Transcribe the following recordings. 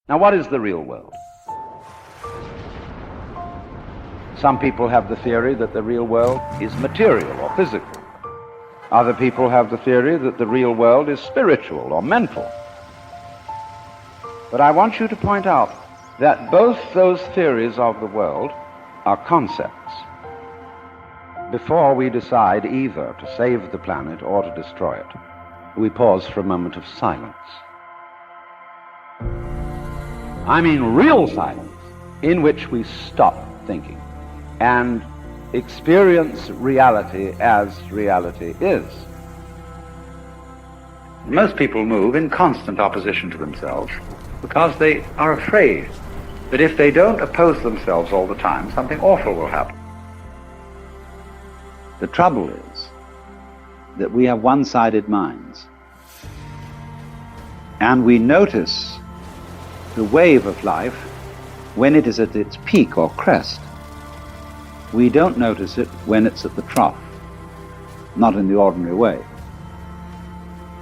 Now, what is the real world? Some people have the theory that the real world is material or physical. Other people have the theory that the real world is spiritual or mental. But I want you to point out that both those theories of the world are concepts. Before we decide either to save the planet or to destroy it, we pause for a moment of silence. I mean real silence, in which we stop thinking and experience reality as reality is. Most people move in constant opposition to themselves because they are afraid that if they don't oppose themselves all the time, something awful will happen. The trouble is that we have one-sided minds, and we notice the wave of life when it is at its peak or crest. We don't notice it when it's at the trough, not in the ordinary way.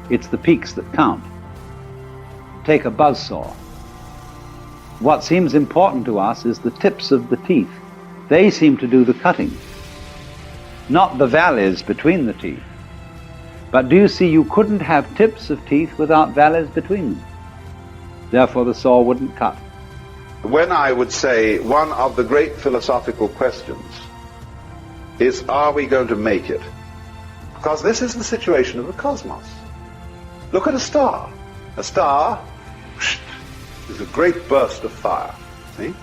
It's the peaks that count. Take a buzzsaw. What seems important to us is the tips of the teeth. They seem to do the cutting, not the valleys between the teeth. But do you see, you couldn't have tips of teeth without valleys between them. Therefore the saw wouldn't cut. When I would say one of the great philosophical questions is, are we going to make it? Because this is the situation of the cosmos. Look at a star. A star is a great burst of fire. See?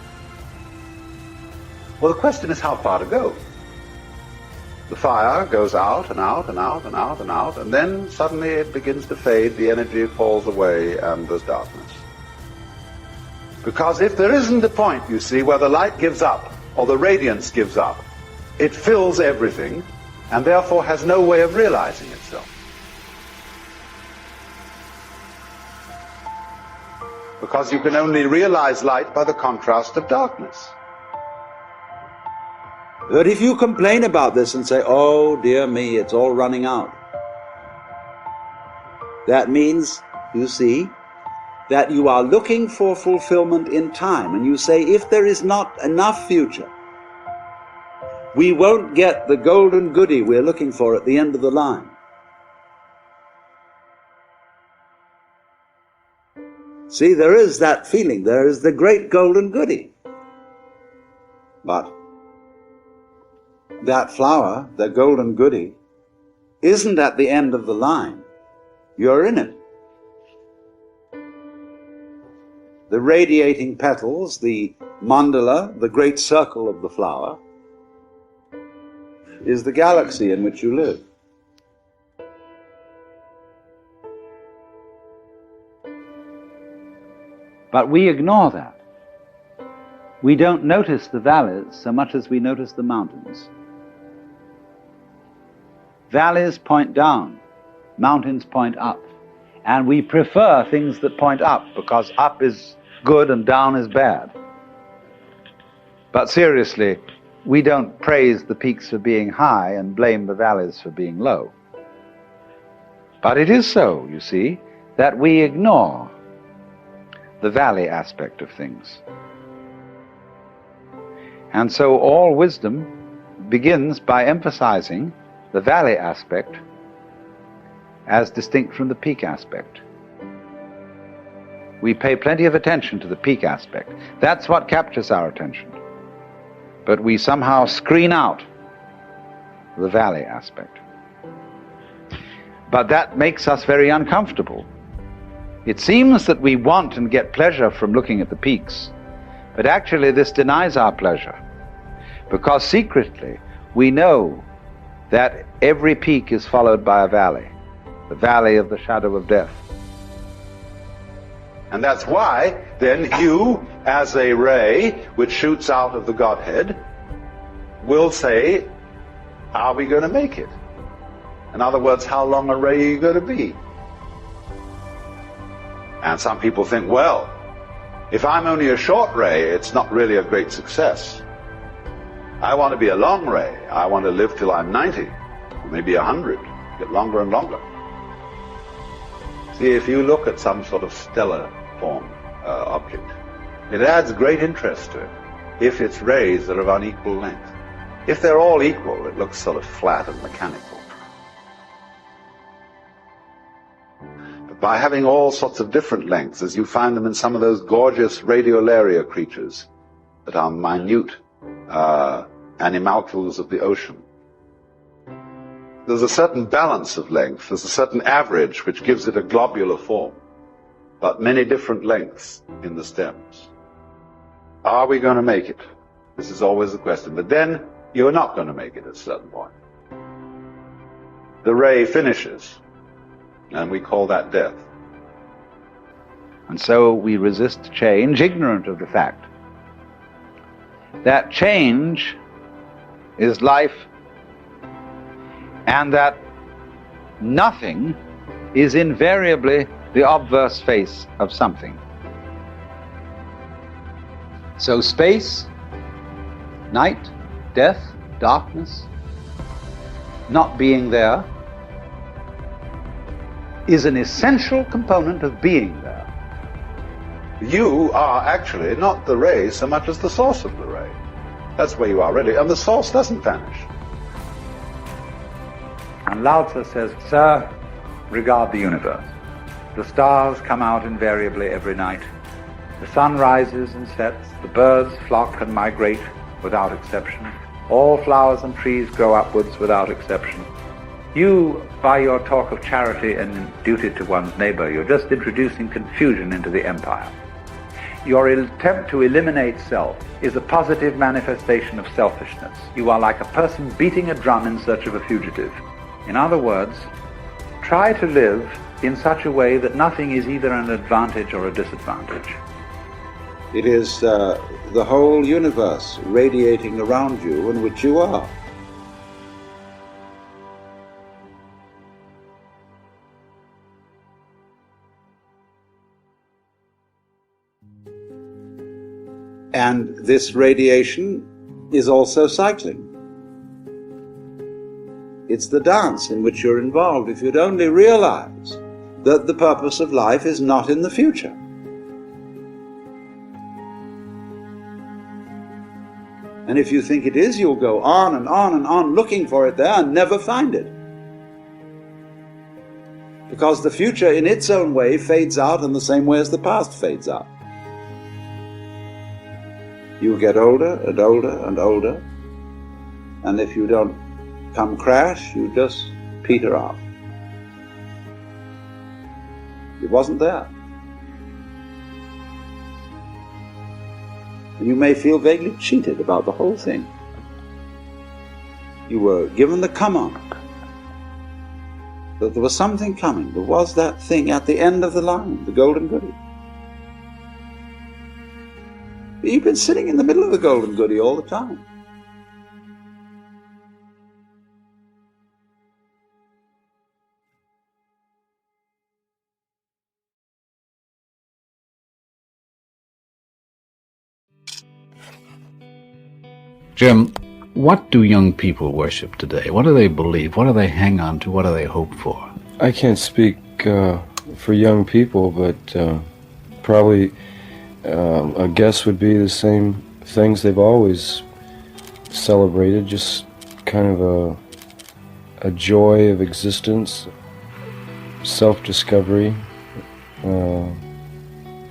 Well, the question is how far to go. The fire goes out and out and out and out and out, and then suddenly it begins to fade, the energy falls away, and there's darkness. Because if there isn't a point, you see, where the light gives up, or the radiance gives up, it fills everything, and therefore has no way of realizing itself. Because you can only realize light by the contrast of darkness. But if you complain about this and say, oh dear me, it's all running out, that means, you see, that you are looking for fulfillment in time, and you say, if there is not enough future, we won't get the golden goody we're looking for at the end of the line. See, there is that feeling, there is the great golden goody. But that flower, the golden goody, isn't at the end of the line. You're in it. The radiating petals, the mandala, the great circle of the flower, is the galaxy in which you live. But we ignore that. We don't notice the valleys so much as we notice the mountains. Valleys point down, mountains point up. And we prefer things that point up, because up is good and down is bad. But seriously, we don't praise the peaks for being high and blame the valleys for being low. But it is so, you see, that we ignore the valley aspect of things. And so all wisdom begins by emphasizing the valley aspect as distinct from the peak aspect. We pay plenty of attention to the peak aspect. That's what captures our attention. But we somehow screen out the valley aspect. But that makes us very uncomfortable. It seems that we want and get pleasure from looking at the peaks, but actually this denies our pleasure, because secretly we know that every peak is followed by a valley, the valley of the shadow of death. And that's why then you, as a ray which shoots out of the Godhead, will say, are we going to make it? In other words, how long a ray are you going to be? And some people think, well, if I'm only a short ray, it's not really a great success. I want to be a long ray. I want to live till I'm 90, or maybe 100, get longer and longer. See, if you look at some sort of stellar form, object. It adds great interest to it if its rays are of unequal length. If they're all equal, it looks sort of flat and mechanical. But by having all sorts of different lengths, as you find them in some of those gorgeous radiolaria creatures that are minute animalcules of the ocean, there's a certain balance of length, there's a certain average which gives it a globular form, but many different lengths in the stems. Are we going to make it? This is always the question. But then you're not going to make it at a certain point. The ray finishes, and we call that death. And so we resist change, ignorant of the fact that change is life, and that nothing is invariably the obverse face of something. So space, night, death, darkness, not being there, is an essential component of being there. You are actually not the ray so much as the source of the ray. That's where you are really, and the source doesn't vanish. And Lao Tzu says, "Sir, regard the universe. The stars come out invariably every night. The sun rises and sets. The birds flock and migrate without exception. All flowers and trees grow upwards without exception. You, by your talk of charity and duty to one's neighbor, you're just introducing confusion into the empire. Your attempt to eliminate self is a positive manifestation of selfishness. You are like a person beating a drum in search of a fugitive. In other words, try to live in such a way that nothing is either an advantage or a disadvantage." It is the whole universe radiating around you in which you are. And this radiation is also cycling. It's the dance in which you're involved. If you'd only realize that the purpose of life is not in the future. And if you think it is, you'll go on and on and on looking for it there and never find it. Because the future in its own way fades out in the same way as the past fades out. You get older and older and older, and if you don't come crash, you just peter out. It wasn't there. And you may feel vaguely cheated about the whole thing. You were given the come on, that there was something coming. There was that thing at the end of the line, the golden goody. But you've been sitting in the middle of the golden goody all the time. Jim, what do young people worship today? What do they believe? What do they hang on to? What do they hope for? I can't speak for young people, but probably a guess would be the same things they've always celebrated, just kind of a joy of existence, self-discovery,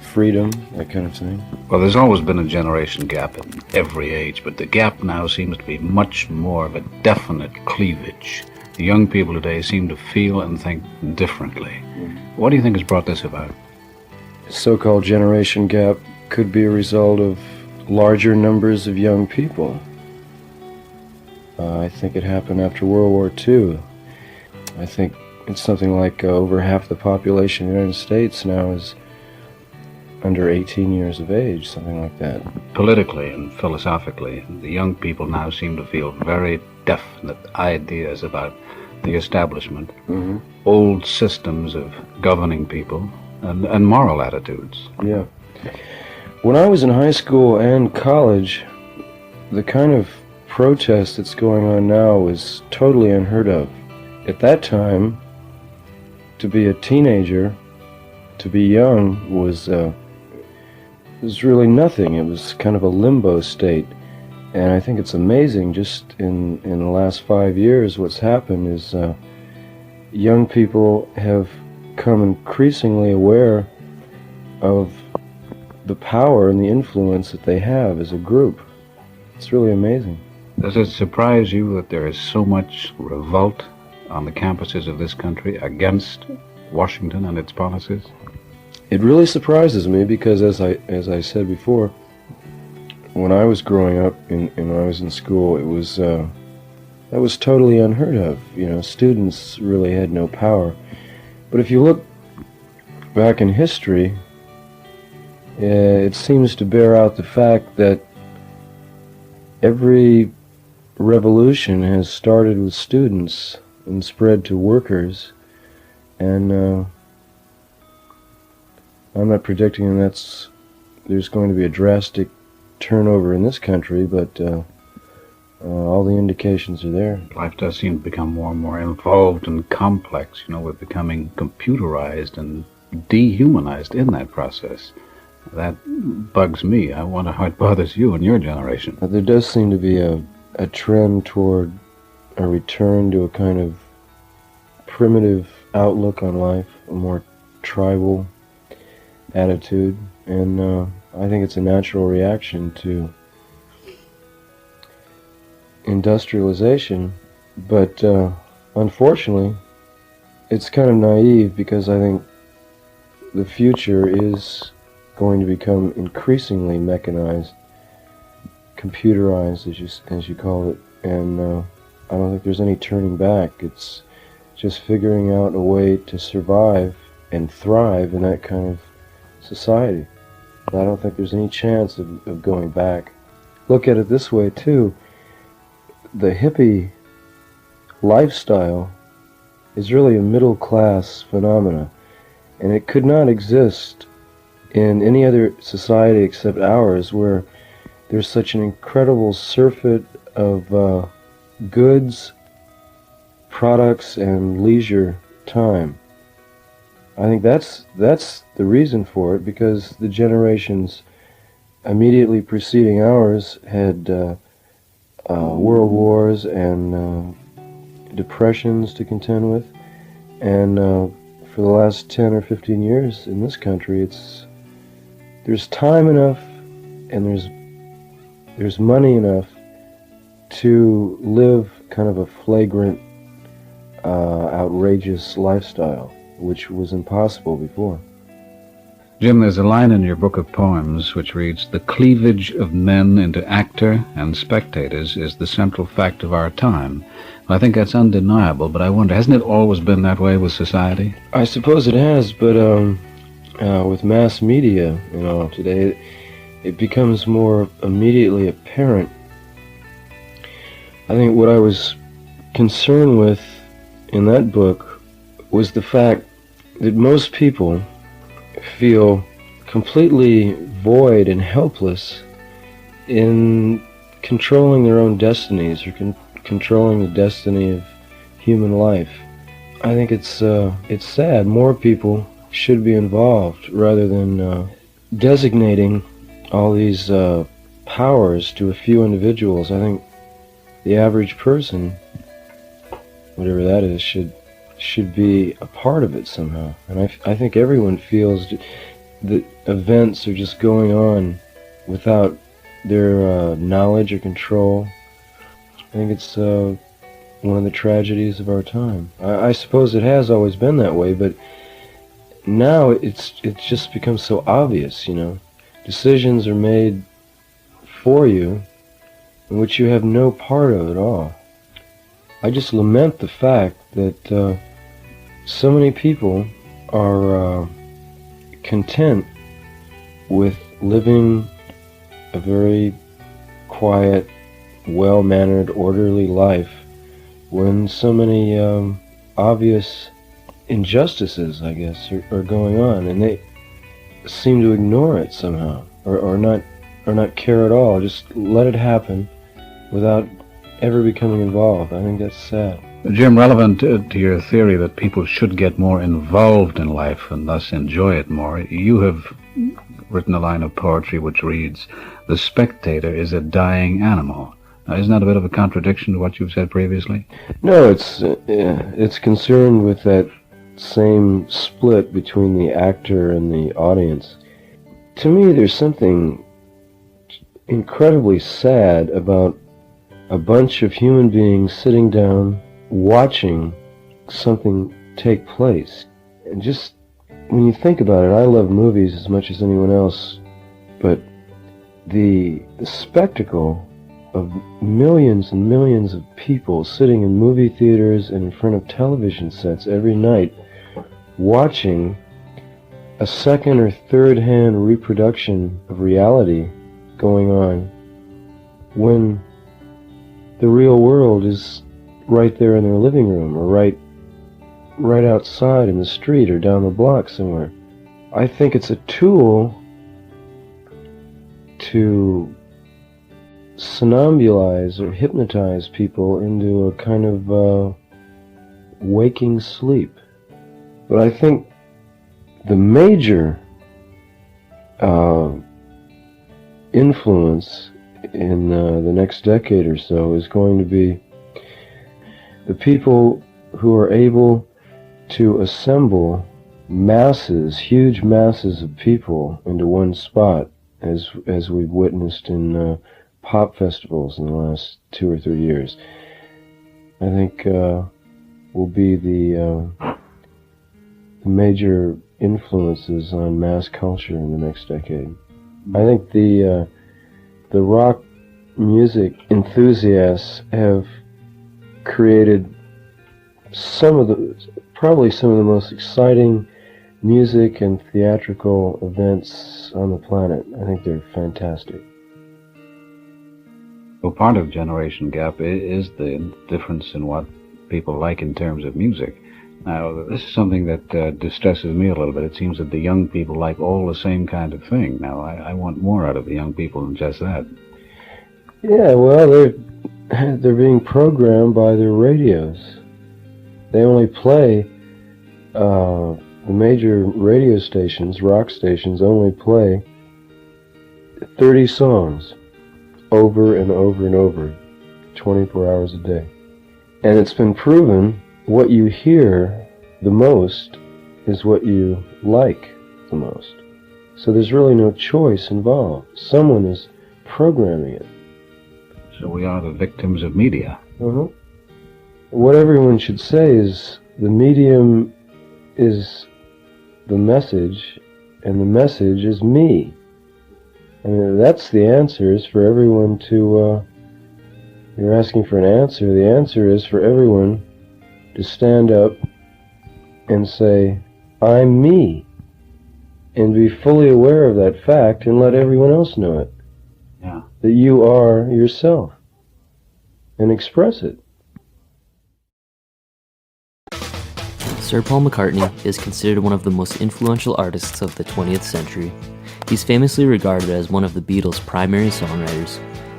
freedom, that kind of thing. Well, there's always been a generation gap in every age, but the gap now seems to be much more of a definite cleavage. The young people today seem to feel and think differently. What do you think has brought this about? So-called generation gap could be a result of larger numbers of young people. I think it happened after World War II. I think it's something like over half the population of the United States now is under 18 years of age, something like that. Politically and philosophically, the young people now seem to feel very definite ideas about the establishment, old systems of governing people, and moral attitudes. Yeah. When I was in high school and college, the kind of protest that's going on now was totally unheard of. At that time, to be a teenager, to be young, was was really nothing. It was kind of a limbo state. And I think it's amazing just in the last 5 years what's happened is young people have become increasingly aware of the power and the influence that they have as a group. It's really amazing. Does it surprise you that there is so much revolt on the campuses of this country against Washington and its policies? It really surprises me because, as I said before, when I was growing up and when I was in school, that was totally unheard of. You know, students really had no power. But if you look back in history, it seems to bear out the fact that every revolution has started with students and spread to workers, and I'm not predicting there's going to be a drastic turnover in this country, but all the indications are there. Life does seem to become more and more involved and complex. You know, we're becoming computerized and dehumanized in that process. That bugs me. I wonder how it bothers you and your generation. There does seem to be a trend toward a return to a kind of primitive outlook on life, a more tribal attitude, and I think it's a natural reaction to industrialization, but unfortunately it's kind of naive because I think the future is going to become increasingly mechanized, computerized as you call it, and I don't think there's any turning back. It's just figuring out a way to survive and thrive in that kind of society. I don't think there's any chance of going back. Look at it this way too. The hippie lifestyle is really a middle class phenomena, and it could not exist in any other society except ours, where there's such an incredible surfeit of goods, products, and leisure time. I think that's the reason for it, because the generations immediately preceding ours had world wars and depressions to contend with, and for the last 10 or 15 years in this country, there's time enough and there's money enough to live kind of a flagrant, outrageous lifestyle, which was impossible before. Jim, there's a line in your book of poems which reads, "The cleavage of men into actor and spectators is the central fact of our time." Well, I think that's undeniable, but I wonder, hasn't it always been that way with society? I suppose it has, but with mass media, today, it becomes more immediately apparent. I think what I was concerned with in that book was the fact that most people feel completely void and helpless in controlling their own destinies or controlling the destiny of human life. I think it's sad. More people should be involved rather than designating all these powers to a few individuals. I think the average person, whatever that is, should be a part of it somehow. And I think everyone feels that events are just going on without their knowledge or control. I think it's one of the tragedies of our time. I suppose it has always been that way, but now it's just become so obvious, Decisions are made for you in which you have no part of at all. I just lament the fact that so many people are content with living a very quiet, well-mannered, orderly life when so many obvious injustices, I guess, are going on, and they seem to ignore it somehow, or not care at all. Just let it happen without ever becoming involved. I think that's sad. Jim, relevant to your theory that people should get more involved in life and thus enjoy it more, you have written a line of poetry which reads, "The spectator is a dying animal." Now, isn't that a bit of a contradiction to what you've said previously? No, it's concerned with that same split between the actor and the audience. To me, there's something incredibly sad about a bunch of human beings sitting down watching something take place. And just when you think about it, I love movies as much as anyone else, but the spectacle of millions and millions of people sitting in movie theaters and in front of television sets every night watching a second or third-hand reproduction of reality going on when the real world is right there in their living room or right outside in the street or down the block somewhere. I think it's a tool to somnambulize or hypnotize people into a kind of waking sleep. But I think the major influence in the next decade or so is going to be the people who are able to assemble masses, huge masses of people into one spot, as we've witnessed in pop festivals in the last 2 or 3 years. I think will be the major influences on mass culture in the next decade. I think the rock music enthusiasts have created probably some of the most exciting music and theatrical events on the planet. I think they're fantastic. Well, part of generation gap is the difference in what people like in terms of music. Now, this is something that distresses me a little bit. It seems that the young people like all the same kind of thing. Now, I want more out of the young people than just that. Yeah, well, they're being programmed by their radios. They only play, the major radio stations, rock stations, only play 30 songs over and over and over, 24 hours a day. And it's been proven what you hear the most is what you like the most. So there's really no choice involved. Someone is programming it. So we are the victims of media. Uh-huh. What everyone should say is the medium is the message, and the message is me. I mean, that's the answer, is for everyone to, you're asking for an answer. The answer is for everyone to stand up and say, I'm me, and be fully aware of that fact and let everyone else know it. Yeah. That you are yourself, and express it. Sir Paul McCartney is considered one of the most influential artists of the 20th century. He's famously regarded as one of the Beatles' primary songwriters.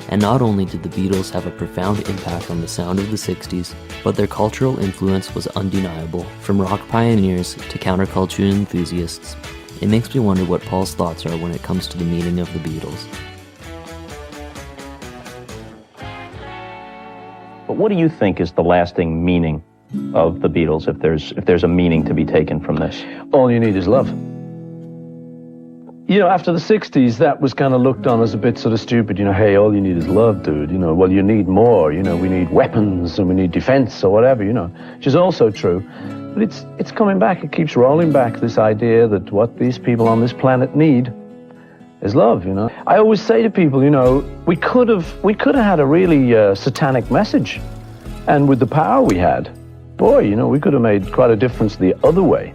And not only did the Beatles have a profound impact on the sound of the 60s, but their cultural influence was undeniable, from rock pioneers to counterculture enthusiasts. It makes me wonder what Paul's thoughts are when it comes to the meaning of the Beatles. But what do you think is the lasting meaning of the Beatles, if there's a meaning to be taken from this? All you need is love. You know, after the 60s, that was kind of looked on as a bit sort of stupid. You know, hey, all you need is love, dude. You know, well, you need more. You know, we need weapons and we need defense or whatever, you know, which is also true. But it's coming back. It keeps rolling back, this idea that what these people on this planet need is love, you know. I always say to people, you know, we could have had a really satanic message. And with the power we had, boy, you know, we could have made quite a difference the other way.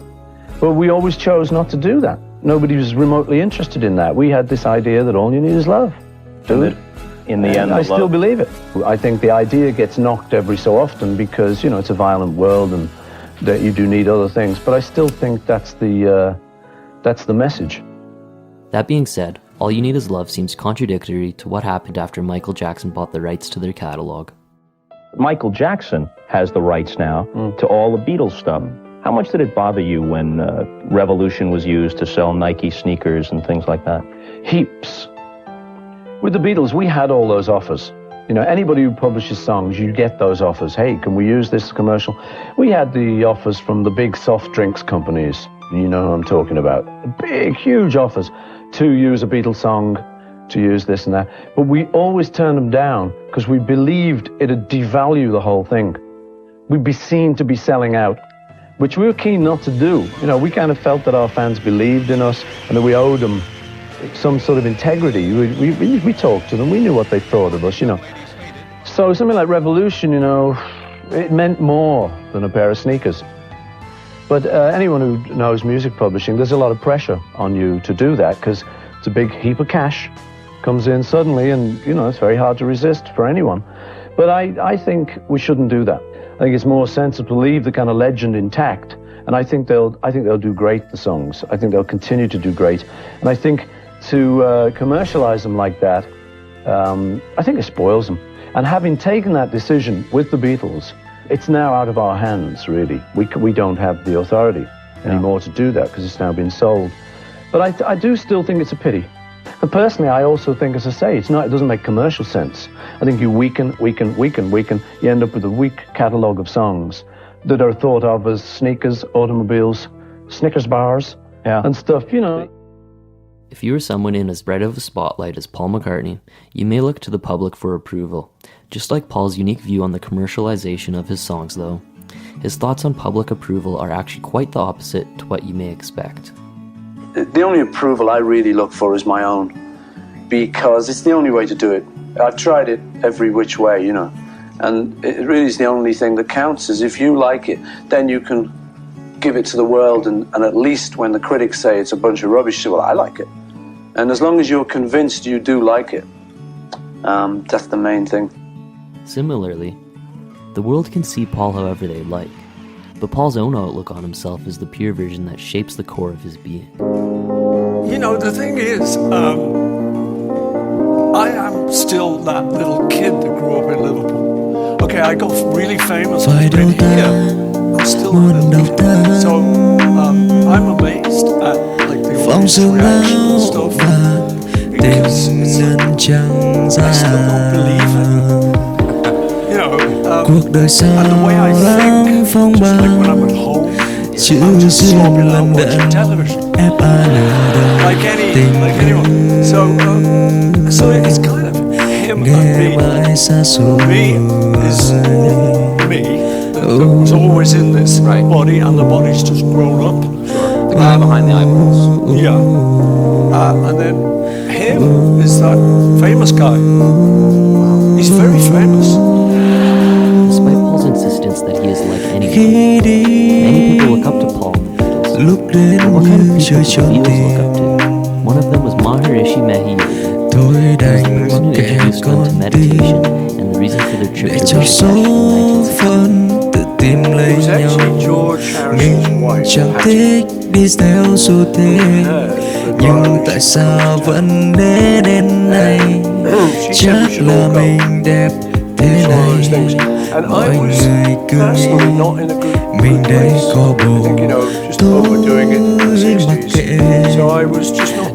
But we always chose not to do that. Nobody was remotely interested in that. We had this idea that all you need is love. In the end, I still believe it. I think the idea gets knocked every so often because, you know, it's a violent world and that you do need other things. But I still think that's the message. That being said, All You Need Is Love seems contradictory to what happened after Michael Jackson bought the rights to their catalog. Michael Jackson has the rights now to all the Beatles stuff. How much did it bother you when Revolution was used to sell Nike sneakers and things like that? Heaps. With the Beatles, we had all those offers. You know, anybody who publishes songs, you get those offers. Hey, can we use this commercial? We had the offers from the big soft drinks companies. You know who I'm talking about. Big, huge offers to use a Beatles song, to use this and that. But we always turned them down because we believed it'd devalue the whole thing. We'd be seen to be selling out, which we were keen not to do. You know, we kind of felt that our fans believed in us and that we owed them some sort of integrity. We talked to them, we knew what they thought of us, you know. So something like Revolution, you know, it meant more than a pair of sneakers. But anyone who knows music publishing, there's a lot of pressure on you to do that because it's a big heap of cash comes in suddenly, and you know, it's very hard to resist for anyone. But I think we shouldn't do that. I think it's more sensible to leave the kind of legend intact, and I think they'll do great, the songs. I think they'll continue to do great, and I think to commercialize them like that, I think it spoils them. And having taken that decision with the Beatles, it's now out of our hands, really. We don't have the authority anymore to do that because it's now been sold. But I do still think it's a pity. And personally, I also think, as I say, it doesn't make commercial sense. I think you weaken, you end up with a weak catalogue of songs that are thought of as sneakers, automobiles, Snickers bars, and stuff, you know. If you are someone in as bright of a spotlight as Paul McCartney, you may look to the public for approval. Just like Paul's unique view on the commercialization of his songs, though, his thoughts on public approval are actually quite the opposite to what you may expect. The only approval I really look for is my own, because it's the only way to do it. I've tried it every which way, you know, and it really is the only thing that counts. Is if you like it, then you can give it to the world, and at least when the critics say it's a bunch of rubbish, say, well, I like it. And as long as you're convinced you do like it, that's the main thing. Similarly, the world can see Paul however they like, but Paul's own outlook on himself is the pure version that shapes the core of his being. You know, the thing is, I am still that little kid that grew up in Liverpool. Okay, I got really famous when here. I'm still that little kid. So I'm amazed at like the audience reaction and stuff, because I still don't believe it. You know, and the way I think, just like when I'm at home, I'm just slobbing out watching television, like anyone. So it's kind of him and me. Me is me. That was always in this body, and the body's just grown up. The guy behind the eyeballs. Yeah. And then him is that famous guy. He's very famous. Despite Paul's insistence that he is like anyone, many people look up to Paul and the Beatles. But what kind of people do the Beatles look up to? One of them was Maharishi Mahesh. He was the person who introduced them to meditation and the reason for their trip to Rishikesh in 1960. It was actually George Harrison's wife. Nhưng tại sao vẫn đến này? Chắc là mình đẹp thế này. Mọi người cứ nghĩ mình đây có bồ. Tôi mặc kệ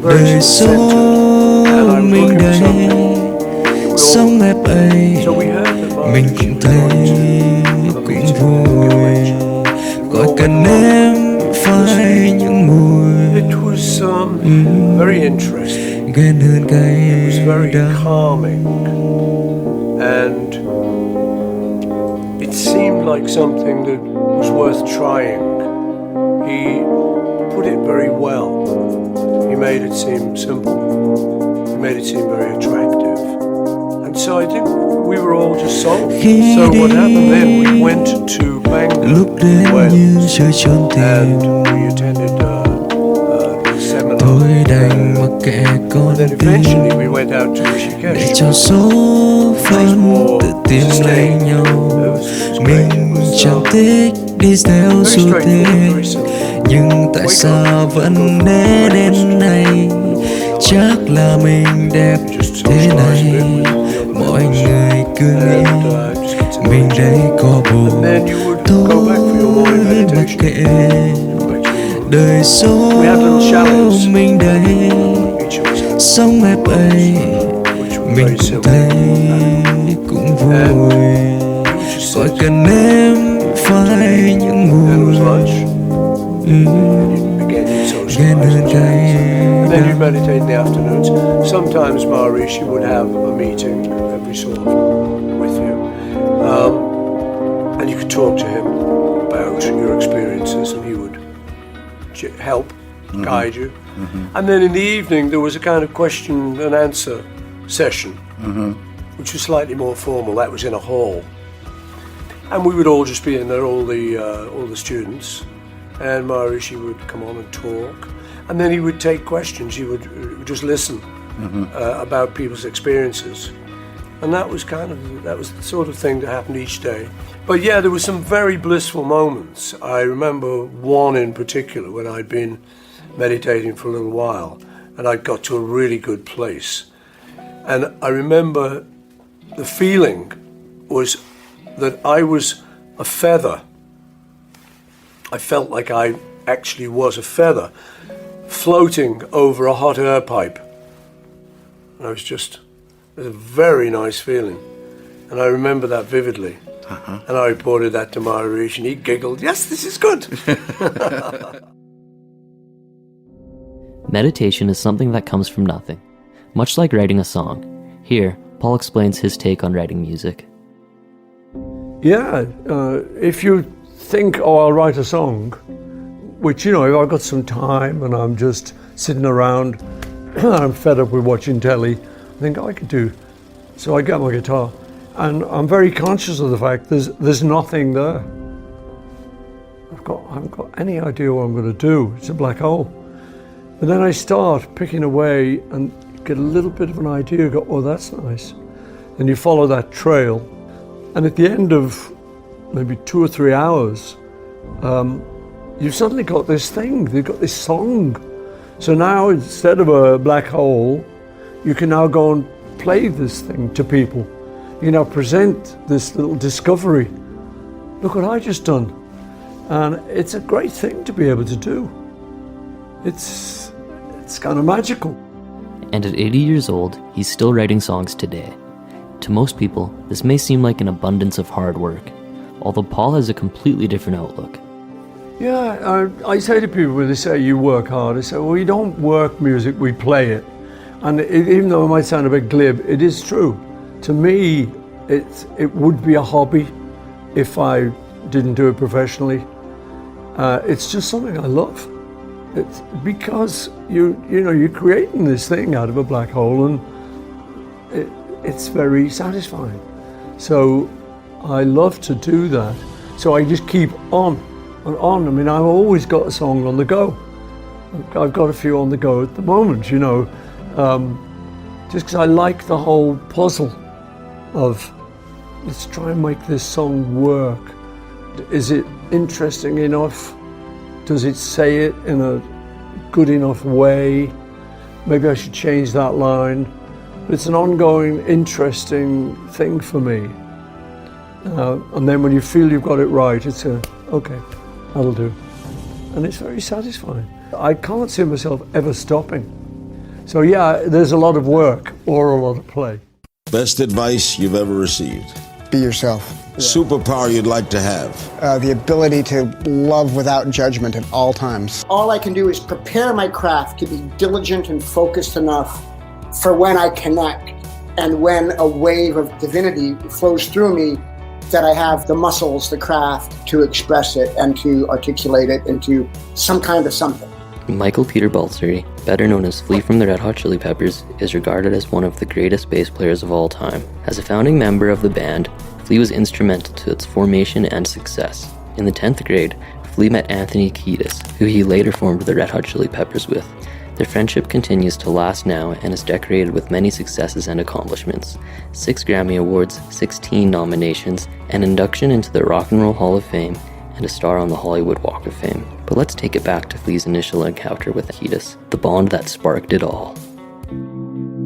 đời số mình đây. Sống ép ấy mình cũng thấy cũng vui. Gọi cần em phai những mùi. It was very interesting. Ghen hơn cái It was very calming, and it seemed like something that was worth trying. He put it very well. He made it seem simple. He made it seem very attractive. And so I think we were all just sold. So what happened then, we went to Bangor, Wales, and we attended the seminar. And then eventually we went out to Rishikesh. Để cho số phận tự tìm lấy nhau. Mình chẳng thích đi theo xu thế, nhưng tại sao vẫn đến này? Chắc là mình đẹp thế này. Mọi người cứ nghĩ mình đây có bồ. thôi mặc kệ đời số mình đây sống ép ấy mình cũng thấy cũng vui khỏi cần em phải những mùi ghen hơn cay Then you'd meditate in the afternoons. Sometimes Maharishi would have a meeting every so often with you. And you could talk to him about your experiences and he would help, guide you. And then in the evening there was a kind of question and answer session, which was slightly more formal. That was in a hall. And we would all just be in there, all the students, and Maharishi would come on and talk. And then he would take questions. He would just listen about people's experiences, and that was the sort of thing that happened each day. But yeah, there were some very blissful moments. I remember one in particular when I'd been meditating for a little while, and I got to a really good place. And I remember the feeling was that I was a feather. I felt like I actually was a feather floating over a hot air pipe. And it was a very nice feeling. And I remember that vividly. And I reported that to Maharishi and he giggled, yes, this is good. Meditation is something that comes from nothing, much like writing a song. Here, Paul explains his take on writing music. Yeah, if you think, I'll write a song, which, if I've got some time and I'm just sitting around, I'm fed up with watching telly, I think I could do. So I get my guitar, and I'm very conscious of the fact there's nothing there. I haven't got any idea what I'm going to do. It's a black hole. But then I start picking away and get a little bit of an idea, go, oh, that's nice. And you follow that trail. And at the end of maybe 2 or 3 hours, you've suddenly got this thing, you've got this song. So now instead of a black hole, you can now go and play this thing to people. You can now present this little discovery. Look what I just done. And it's a great thing to be able to do. It's kind of magical. And at 80 years old, he's still writing songs today. To most people, this may seem like an abundance of hard work, although Paul has a completely different outlook. Yeah, I say to people when they say you work hard, I say, well, we don't work music, we play it. And even though it might sound a bit glib, it is true. To me, it would be a hobby if I didn't do it professionally. It's just something I love. It's because you're creating this thing out of a black hole, and it's very satisfying. So I love to do that. So I just keep on and on. I mean, I've always got a song on the go. I've got a few on the go at the moment, just because I like the whole puzzle of, let's try and make this song work. Is it interesting enough? Does it say it in a good enough way? Maybe I should change that line. It's an ongoing, interesting thing for me. And then when you feel you've got it right, it's okay, that'll do. And it's very satisfying. I can't see myself ever stopping. So yeah, there's a lot of work or a lot of play. Best advice you've ever received? Be yourself. Superpower you'd like to have? The ability to love without judgment at all times. All I can do is prepare my craft to be diligent and focused enough for when I connect and when a wave of divinity flows through me, that I have the muscles, the craft to express it and to articulate it into some kind of something. Michael Peter Baltzary, better known as Flea from the Red Hot Chili Peppers, is regarded as one of the greatest bass players of all time. As a founding member of the band, Flea was instrumental to its formation and success. In the 10th grade, Flea met Anthony Kiedis, who he later formed the Red Hot Chili Peppers with. Their friendship continues to last now and is decorated with many successes and accomplishments. 6 Grammy Awards, 16 nominations, an induction into the Rock and Roll Hall of Fame, and a star on the Hollywood Walk of Fame. But let's take it back to Flea's initial encounter with Kiedis, the bond that sparked it all.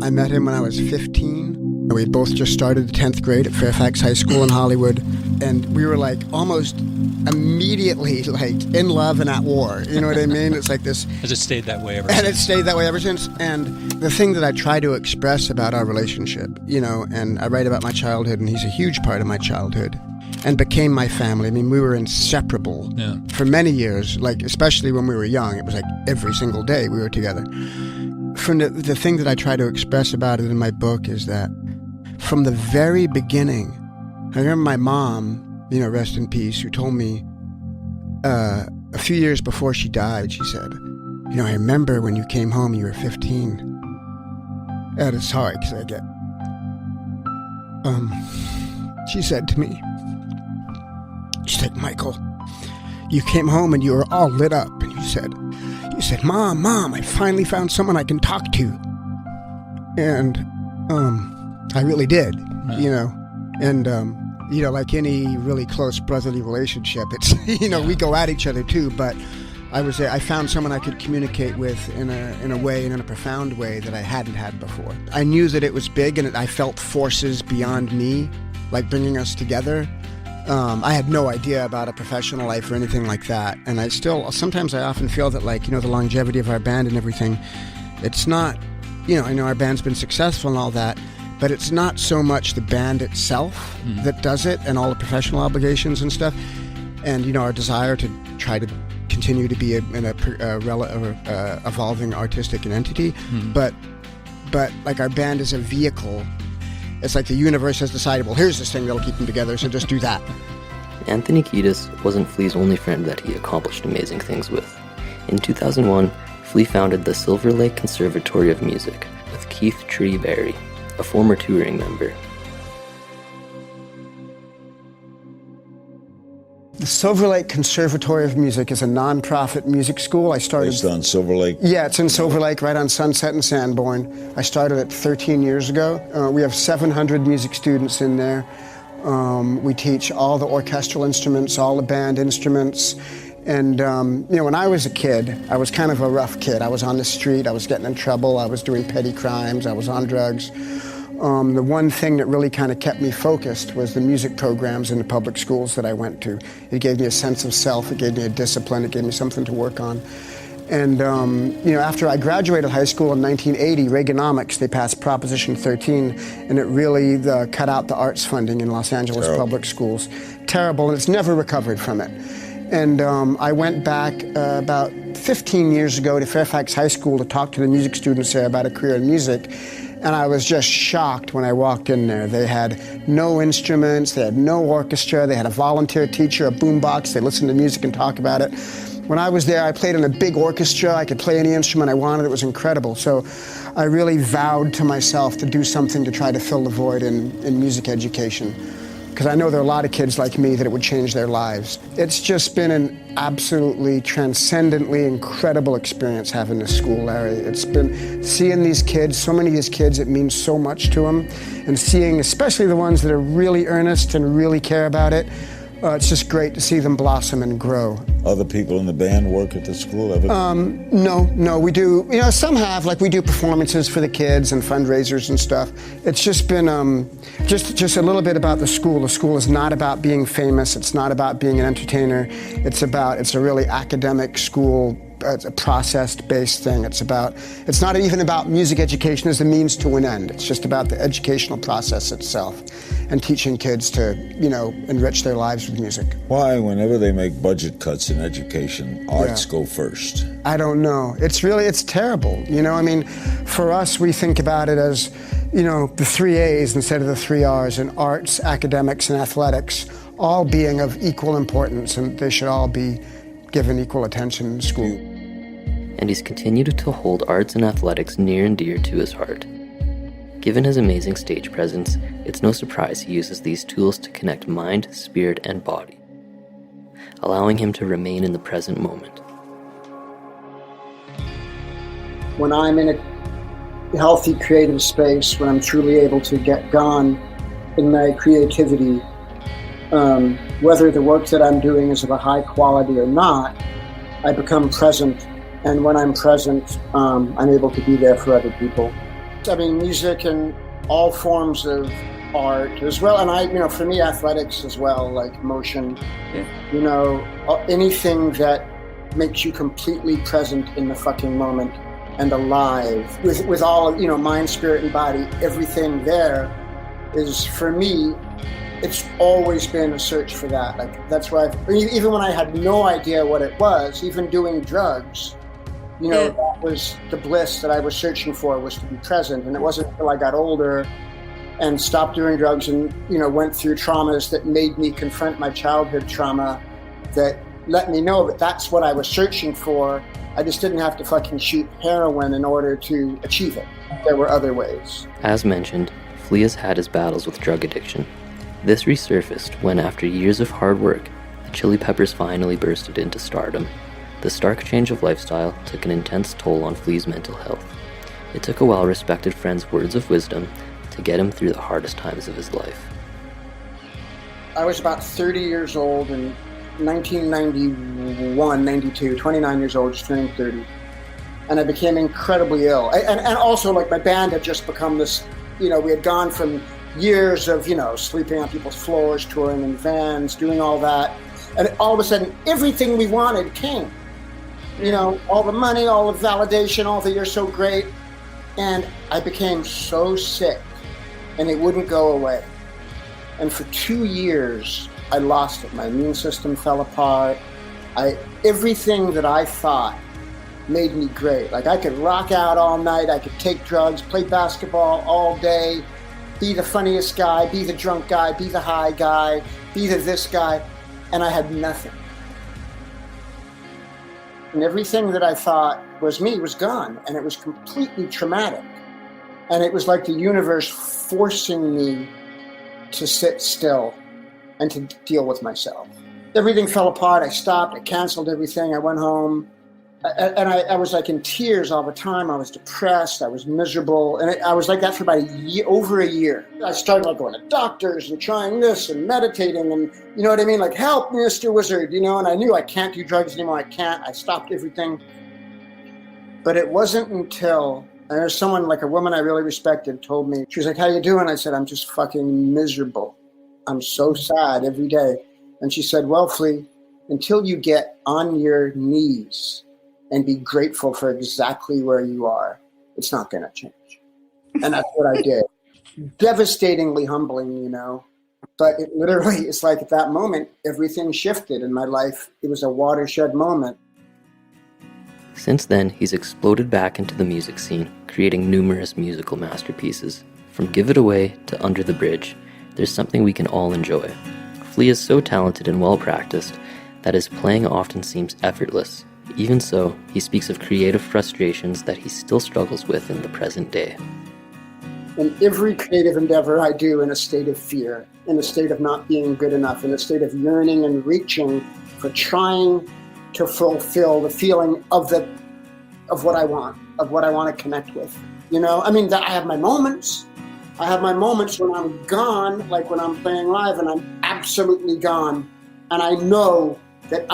I met him when I was 15. We both just started the 10th grade at Fairfax High School in Hollywood, and we were like almost immediately like in love and at war. You know what I mean? It's like this. Has it stayed that way ever and since? It stayed that way ever since. And the thing that I try to express about our relationship, you know, and I write about my childhood, and he's a huge part of my childhood and became my family. I mean, we were inseparable for many years, like especially when we were young. It was like every single day we were together. From the thing that I try to express about it in my book is that from the very beginning, I remember my mom, you know, rest in peace, who told me a few years before she died, she said, you know, I remember when you came home, you were 15. And it's hard because I get, she said to me, she's like, Michael, you came home and you were all lit up, and you said, Mom, I finally found someone I can talk to. And I really did, you know. And, you know, like any really close brotherly relationship, it's, you know, we go at each other too, but I found someone I could communicate with in a way, and in a profound way that I hadn't had before. I knew that it was big, and I felt forces beyond me, like bringing us together. I had no idea about a professional life or anything like that. And sometimes I often feel that, like, you know, the longevity of our band and everything, it's not, you know, I know our band's been successful and all that, but it's not so much the band itself that does it, and all the professional obligations and stuff. And, you know, our desire to try to continue to be an evolving artistic entity. But like our band is a vehicle. It's like the universe has decided, well, here's this thing that'll keep them together, so just do that. Anthony Kiedis wasn't Flea's only friend that he accomplished amazing things with. In 2001, Flea founded the Silver Lake Conservatory of Music with Keith Tree Berry, a former touring member. The Silver Lake Conservatory of Music is a non-profit music school. I started... Based on Silver Lake? Yeah, it's in Silver Lake, right on Sunset and Sanborn. I started it 13 years ago. We have 700 music students in there. We teach all the orchestral instruments, all the band instruments. And, you know, when I was a kid, I was kind of a rough kid. I was on the street, I was getting in trouble, I was doing petty crimes, I was on drugs. The one thing that really kind of kept me focused was the music programs in the public schools that I went to. It gave me a sense of self, it gave me a discipline, it gave me something to work on. And, you know, after I graduated high school in 1980, Reaganomics, they passed Proposition 13, and it really cut out the arts funding in Los Angeles public schools. Terrible, and it's never recovered from it. And I went back about 15 years ago to Fairfax High School to talk to the music students there about a career in music. And I was just shocked when I walked in there. They had no instruments, they had no orchestra, they had a volunteer teacher, a boombox, they listened to music and talk about it. When I was there, I played in a big orchestra, I could play any instrument I wanted, it was incredible. So I really vowed to myself to do something to try to fill the void in music education. Because I know there are a lot of kids like me that it would change their lives. It's just been an absolutely transcendently incredible experience having this school, Larry. It's been seeing these kids, so many of these kids, it means so much to them. And seeing especially the ones that are really earnest and really care about it, it's just great to see them blossom and grow. Other people in the band work at the school? No, we do, you know, some have, like we do performances for the kids and fundraisers and stuff. It's just been just a little bit about the school. The school is not about being famous, it's not about being an entertainer, it's a really academic school. It's a process-based thing. It's not even about music education as a means to an end. It's just about the educational process itself and teaching kids to, you know, enrich their lives with music. Why, whenever they make budget cuts in education, arts go first? I don't know. It's terrible. You know, I mean, for us, we think about it as, you know, the 3 A's instead of the 3 R's, and arts, academics, and athletics all being of equal importance, and they should all be given equal attention in school. And he's continued to hold arts and athletics near and dear to his heart. Given his amazing stage presence, it's no surprise he uses these tools to connect mind, spirit, and body, allowing him to remain in the present moment. When I'm in a healthy creative space, when I'm truly able to get gone in my creativity, whether the work that I'm doing is of a high quality or not, I become present. And when I'm present, I'm able to be there for other people. I mean, music and all forms of art as well. And for me, athletics as well, like motion, anything that makes you completely present in the fucking moment and alive with all of, mind, spirit, and body. Everything there is, for me, it's always been a search for that. Like, that's why, even when I had no idea what it was, even doing drugs, that was the bliss that I was searching for, was to be present. And it wasn't until I got older and stopped doing drugs and, went through traumas that made me confront my childhood trauma that let me know that that's what I was searching for. I just didn't have to fucking shoot heroin in order to achieve it. There were other ways. As mentioned, Flea has had his battles with drug addiction. This resurfaced when, after years of hard work, the Chili Peppers finally bursted into stardom. The stark change of lifestyle took an intense toll on Flea's mental health. It took a well-respected friend's words of wisdom to get him through the hardest times of his life. I was about 30 years old in 1991, 92, 29 years old, just turning 30. And I became incredibly ill. And also, like, my band had just become this, we had gone from years of, sleeping on people's floors, touring in vans, doing all that. And all of a sudden, everything we wanted came. All the money, all the validation, all the "you're so great." And I became so sick, and it wouldn't go away. And for 2 years, I lost it. My immune system fell apart. Everything that I thought made me great. Like, I could rock out all night, I could take drugs, play basketball all day, be the funniest guy, be the drunk guy, be the high guy, be the this guy, and I had nothing. And everything that I thought was me was gone, and it was completely traumatic. And it was like the universe forcing me to sit still and to deal with myself. Everything fell apart. I stopped. I canceled everything. I went home. And I was like in tears all the time. I was depressed. I was miserable. And I was like that for about over a year. I started like going to doctors and trying this and meditating and, you know what I mean? Like, help, Mr. Wizard, and I knew I can't do drugs anymore. I can't. I stopped everything. But it wasn't until, and there's someone, like a woman I really respected, told me, she was like, "How you doing?" I said, "I'm just fucking miserable. I'm so sad every day." And she said, "Well, Flea, until you get on your knees and be grateful for exactly where you are, it's not going to change." And that's what I did. Devastatingly humbling, But it literally, it's like at that moment, everything shifted in my life. It was a watershed moment. Since then, he's exploded back into the music scene, creating numerous musical masterpieces. From Give It Away to Under the Bridge, there's something we can all enjoy. Flea is so talented and well-practiced that his playing often seems effortless. Even so, he speaks of creative frustrations that he still struggles with in the present day. In every creative endeavor I do, in a state of fear, in a state of not being good enough, in a state of yearning and reaching for trying to fulfill the feeling of what I want, of what I want to connect with. I have my moments. I have my moments when I'm gone, like when I'm playing live and I'm absolutely gone. And I know that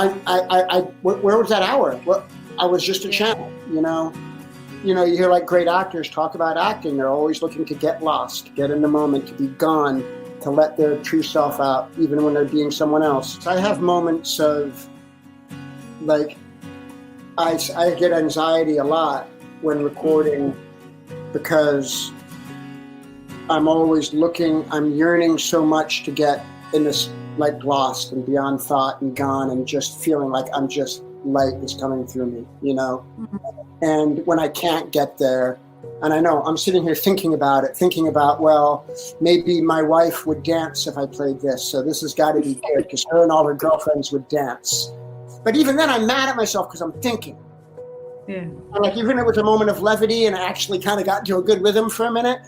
where was that hour? Well, I was just a channel, You hear like great actors talk about acting. They're always looking to get lost, to get in the moment, to be gone, to let their true self out, even when they're being someone else. I have moments of, like, I get anxiety a lot when recording because I'm always I'm yearning so much to get in this, like, lost and beyond thought and gone and just feeling like I'm just light is coming through me, And when I can't get there, and I know I'm sitting here thinking about, well, maybe my wife would dance if I played this, so this has got to be good because her and all her girlfriends would dance. But even then, I'm mad at myself because I'm thinking. Yeah. And like, even if it was a moment of levity and I actually kind of got into a good rhythm for a minute,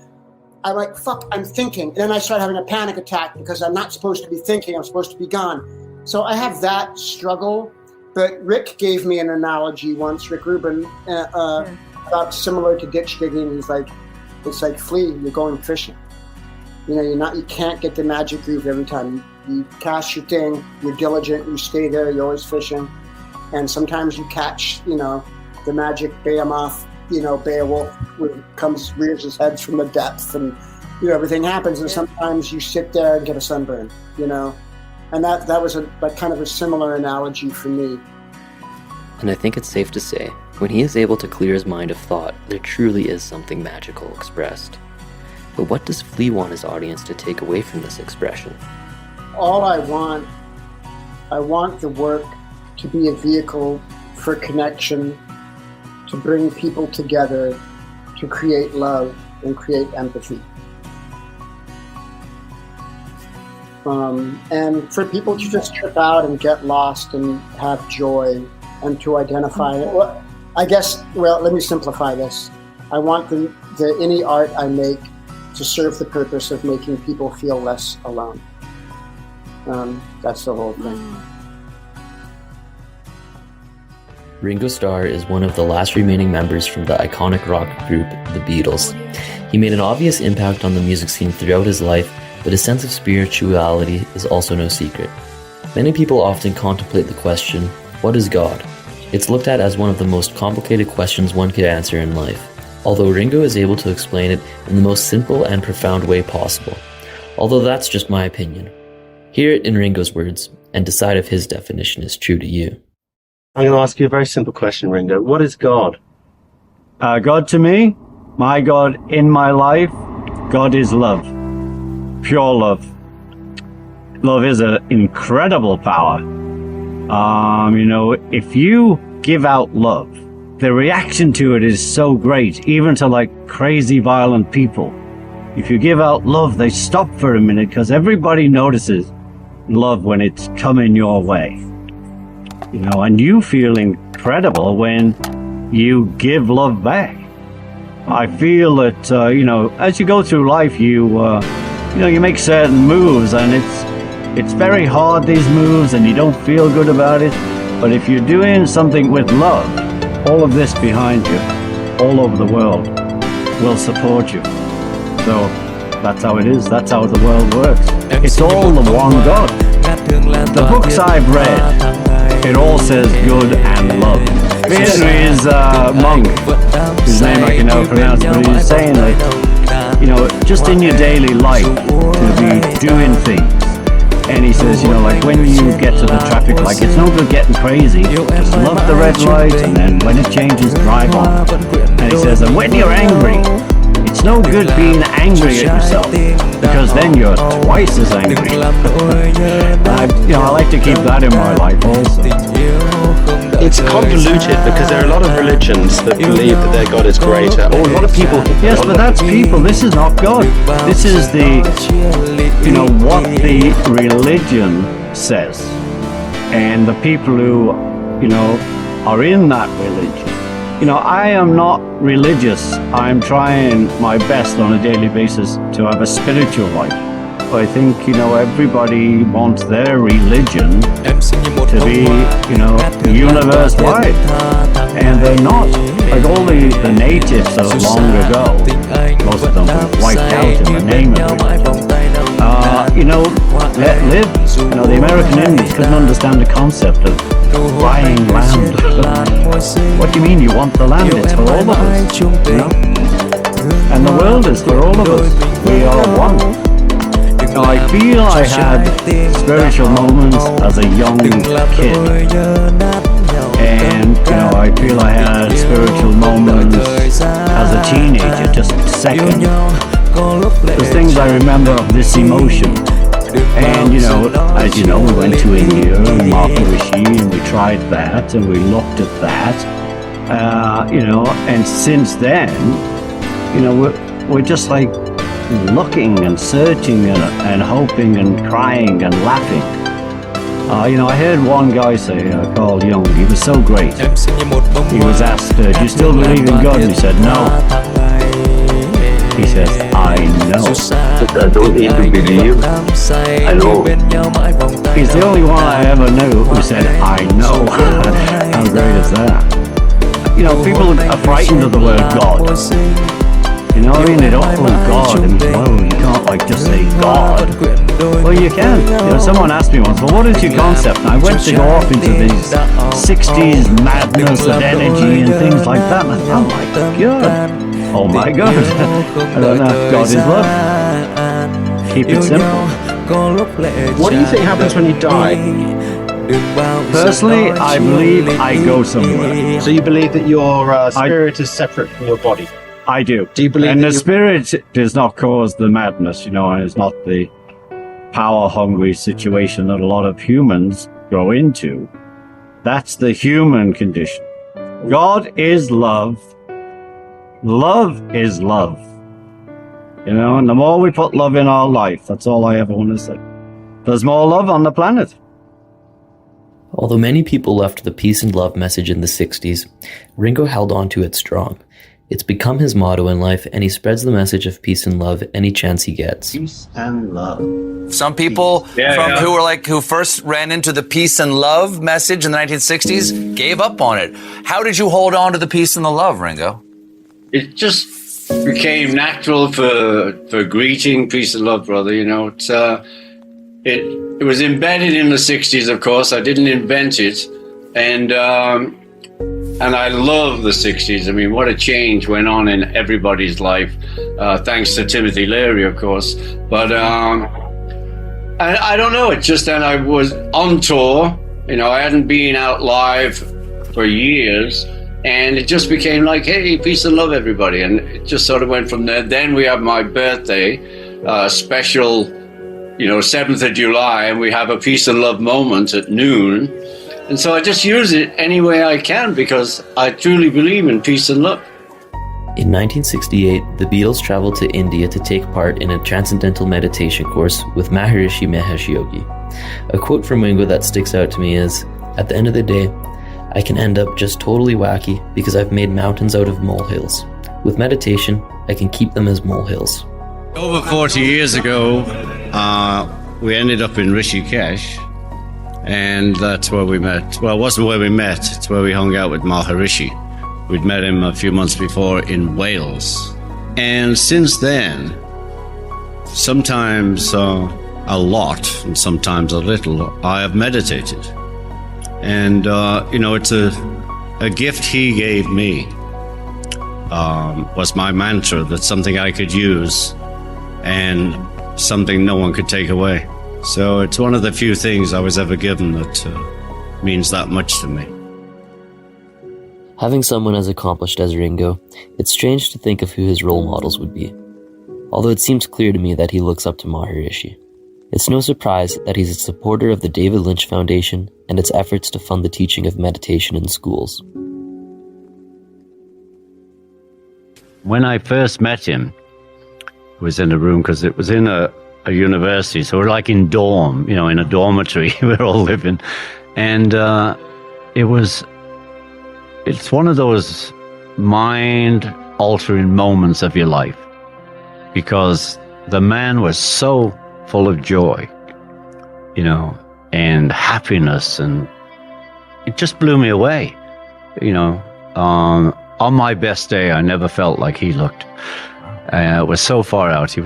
I'm like, fuck, I'm thinking. And then I start having a panic attack because I'm not supposed to be thinking, I'm supposed to be gone. So I have that struggle. But Rick gave me an analogy once, Rick Rubin, about similar to ditch digging. He's like, it's like, Flea, you're going fishing. You can't get the magic groove every time. You cast your thing, you're diligent, you stay there, you're always fishing. And sometimes you catch, the magic behemoth, Beowulf rears his head from the depth and everything happens, and sometimes you sit there and get a sunburn, and that was a kind of a similar analogy for me. And I think it's safe to say, when he is able to clear his mind of thought, there truly is something magical expressed. But what does Flea want his audience to take away from this expression? All I want the work to be a vehicle for connection, to bring people together, to create love and create empathy. And for people to just trip out and get lost and have joy and to identify it. Well, let me simplify this. I want any art I make to serve the purpose of making people feel less alone. That's the whole thing. Ringo Starr is one of the last remaining members from the iconic rock group, the Beatles. He made an obvious impact on the music scene throughout his life, but his sense of spirituality is also no secret. Many people often contemplate the question, what is God? It's looked at as one of the most complicated questions one could answer in life, although Ringo is able to explain it in the most simple and profound way possible. Although that's just my opinion. Hear it in Ringo's words, and decide if his definition is true to you. I'm going to ask you a very simple question, Ringo. What is God? God to me, my God in my life, God is love. Pure love. Love is an incredible power. If you give out love, the reaction to it is so great, even to like crazy violent people. If you give out love, they stop for a minute because everybody notices love when it's coming your way. And you feel incredible when you give love back. I feel that, as you go through life, you make certain moves, and it's very hard, these moves, and you don't feel good about it. But if you're doing something with love, all of this behind you, all over the world, will support you. So that's how it is. That's how the world works. It's all the one God. The books I've read, it all says good and love. Here is a monk, whose name I can never pronounce, but he's saying that, just in your daily life, to be doing things. And he says, like when you get to the traffic light, it's no good getting crazy. Just love the red light, and then when it changes, drive on. And he says, and when you're angry, it's no good being angry at yourself, because then you're twice as angry. I like to keep that in my life also. It's convoluted because there are a lot of religions that believe that their God is greater. Or a lot of people. Yes, but that's people. This is not God. This is what the religion says. And the people who, are in that religion. I am not religious. I'm trying my best on a daily basis to have a spiritual life. I think, everybody wants their religion to be, universe-wide. And they're not. Like all the natives of long ago, most of them were wiped out in the name of religion. Let live. The American Indians couldn't understand the concept of buying land. What do you mean you want the land? It's for all of us. And the world is for all of us. We are one. I feel I had spiritual moments as a young kid, and I feel I had spiritual moments as a teenager, just second. There's things I remember of this emotion, and as you know, we went to India and Martha Rishi, and we tried that, and we looked at that, and since then, we're just like looking and searching and hoping and crying and laughing. I heard one guy say, Carl Jung, he was so great. He was asked, do you still believe in God? And he said, no. He says, I know. I don't need to believe. I know. He's the only one I ever knew who said, I know. How great is that? People are frightened of the word God. They don't call God, and you can't just say God. Well, you can. Someone asked me once, well, what is your concept? And I went to go off into these 60s madness of energy and things like that, and I thought, oh my God. I don't know. God is love. keep it simple. What do you think happens when you die? Personally, I believe I go somewhere. So you believe that your spirit is separate from your body? I do. Do you believe and that the spirit does not cause the madness, and it's not the power-hungry situation that a lot of humans go into. That's the human condition. God is love. Love is love. And the more we put love in our life, that's all I ever want to say. There's more love on the planet. Although many people left the peace and love message in the 60s, Ringo held on to it strong. It's become his motto in life, and he spreads the message of peace and love any chance he gets. Peace and love. Some people who first ran into the peace and love message in the 1960s gave up on it. How did you hold on to the peace and the love, Ringo? It just became natural for greeting peace and love, brother. It was embedded in the 60s, of course. I didn't invent it. And I love the 60s. I mean, what a change went on in everybody's life, thanks to Timothy Leary, of course. But I don't know. It's just that I was on tour. I hadn't been out live for years. And it just became like, hey, peace and love, everybody. And it just sort of went from there. Then we have my birthday, special, 7th of July, and we have a peace and love moment at noon. And so I just use it any way I can because I truly believe in peace and love. In 1968, the Beatles traveled to India to take part in a transcendental meditation course with Maharishi Mahesh Yogi. A quote from Ringo that sticks out to me is, "At the end of the day, I can end up just totally wacky because I've made mountains out of molehills. With meditation, I can keep them as molehills." Over 40 years ago, we ended up in Rishikesh, and that's where we met. Well, it wasn't where we met, it's where we hung out with Maharishi. We'd met him a few months before in Wales. And since then, sometimes a lot and sometimes a little, I have meditated. And, it's a gift he gave me, was my mantra. That's something I could use and something no one could take away. So it's one of the few things I was ever given that means that much to me. Having someone as accomplished as Ringo, it's strange to think of who his role models would be. Although it seems clear to me that he looks up to Maharishi. It's no surprise that he's a supporter of the David Lynch Foundation and its efforts to fund the teaching of meditation in schools. When I first met him, I was in a room because it was in a university, so we're like in dorm, in a dormitory, we're all living. And it's one of those mind-altering moments of your life because the man was so full of joy, and happiness, and it just blew me away. On my best day, I never felt like he looked. It was so far out.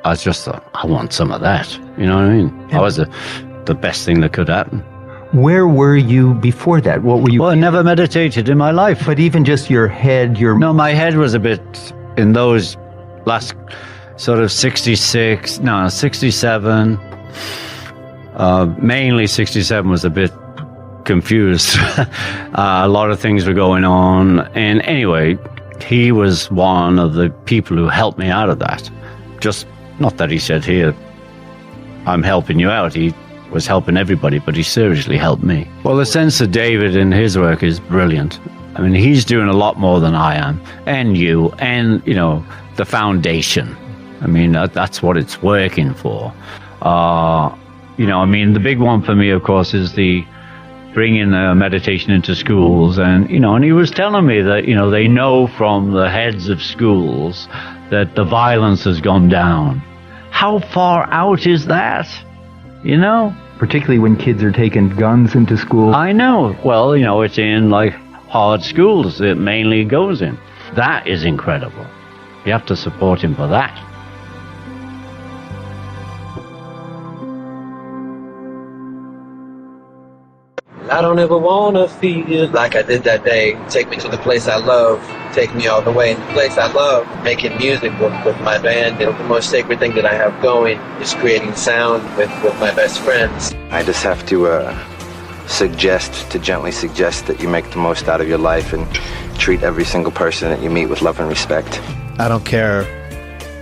I just thought, I want some of that. You know what I mean? That was the best thing that could happen. Where were you before that? What were you? Well, I never meditated in my life. But even just your head, No, my head was a bit in those last sort of 67. Mainly 67 was a bit confused. A lot of things were going on. And anyway, he was one of the people who helped me out of that. Just, not that he said, here, I'm helping you out. He was helping everybody, but he seriously helped me. Well, the sense of David in his work is brilliant. I mean, he's doing a lot more than I am, and you, and, the foundation. I mean, that's what it's working for. The big one for me, of course, is the bringing meditation into schools. And, and he was telling me that, they know from the heads of schools that the violence has gone down. How far out is that? Particularly when kids are taking guns into school. I know. Well, it's in hard schools it mainly goes in. That is incredible. You have to support him for that. I don't ever wanna feel like I did that day. Take me to the place I love. take me all the way. And the place I love, making music with my band, the most sacred thing that I have going is creating sound with my best friends. I just have to gently suggest that you make the most out of your life and treat every single person that you meet with love and respect. I don't care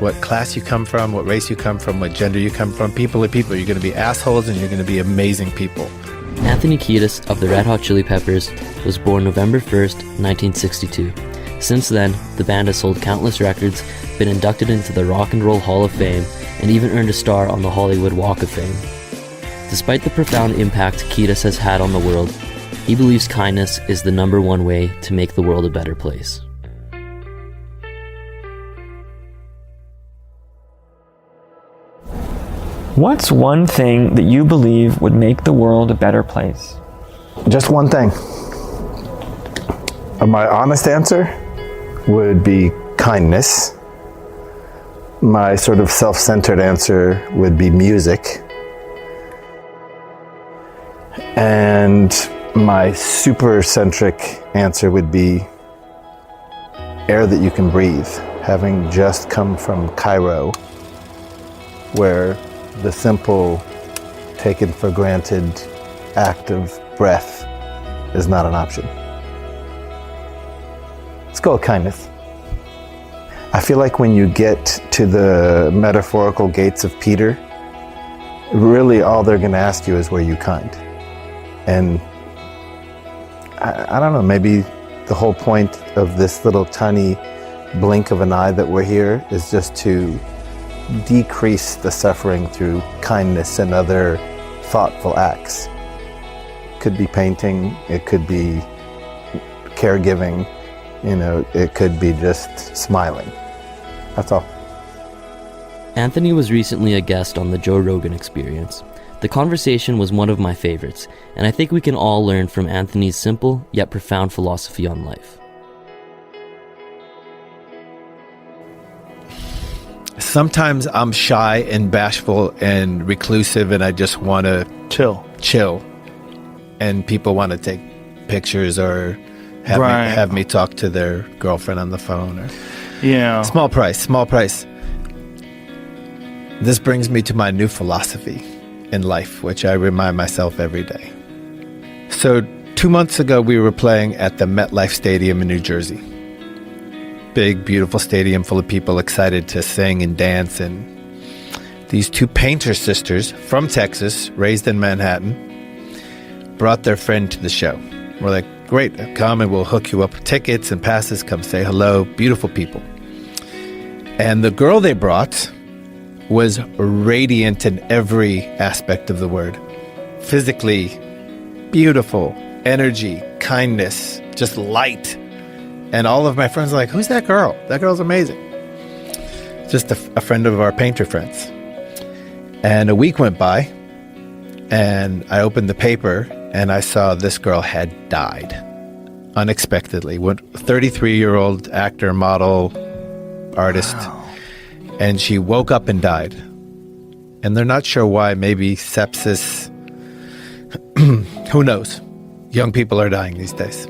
what class you come from, what race you come from, what gender you come from. People are people. You're going to be assholes and you're going to be amazing people. Anthony Kiedis of the Red Hot Chili Peppers was born November 1st, 1962. Since then, the band has sold countless records, been inducted into the Rock and Roll Hall of Fame, and even earned a star on the Hollywood Walk of Fame. Despite the profound impact Kiedis has had on the world, he believes kindness is the #1 way to make the world a better place. What's one thing that you believe would make the world a better place? Just one thing. My honest answer would be kindness. My sort of self-centered answer would be music. And my super-centric answer would be air that you can breathe. Having just come from Cairo, where the simple, taken for granted act of breath is not an option. Let's go with kindness. I feel like when you get to the metaphorical gates of Peter, really all they're going to ask you is, were you kind? And I don't know, maybe the whole point of this little tiny blink of an eye that we're here is just to decrease the suffering through kindness and other thoughtful acts. It could be painting, it could be caregiving, it could be just smiling. That's all. Anthony was recently a guest on the Joe Rogan Experience. The conversation was one of my favorites, and I think we can all learn from Anthony's simple yet profound philosophy on life. Sometimes I'm shy and bashful and reclusive and I just want to chill. And people want to take pictures or have me talk to their girlfriend on the phone. Or Small price. This brings me to my new philosophy in life, which I remind myself every day. So 2 months ago, we were playing at the MetLife Stadium in New Jersey. Big, beautiful stadium full of people excited to sing and dance. And these two painter sisters from Texas, raised in Manhattan, brought their friend to the show. We're like, great, come and we'll hook you up with tickets and passes. Come say hello. Beautiful people. And the girl they brought was radiant in every aspect of the word. Physically beautiful, energy, kindness, just light. And all of my friends are like, who's that girl? That girl's amazing. Just a friend of our painter friends. And a week went by, and I opened the paper, and I saw this girl had died unexpectedly. 33-year-old actor, model, artist. Wow. And she woke up and died. And they're not sure why. Maybe sepsis. Who knows? Young people are dying these days.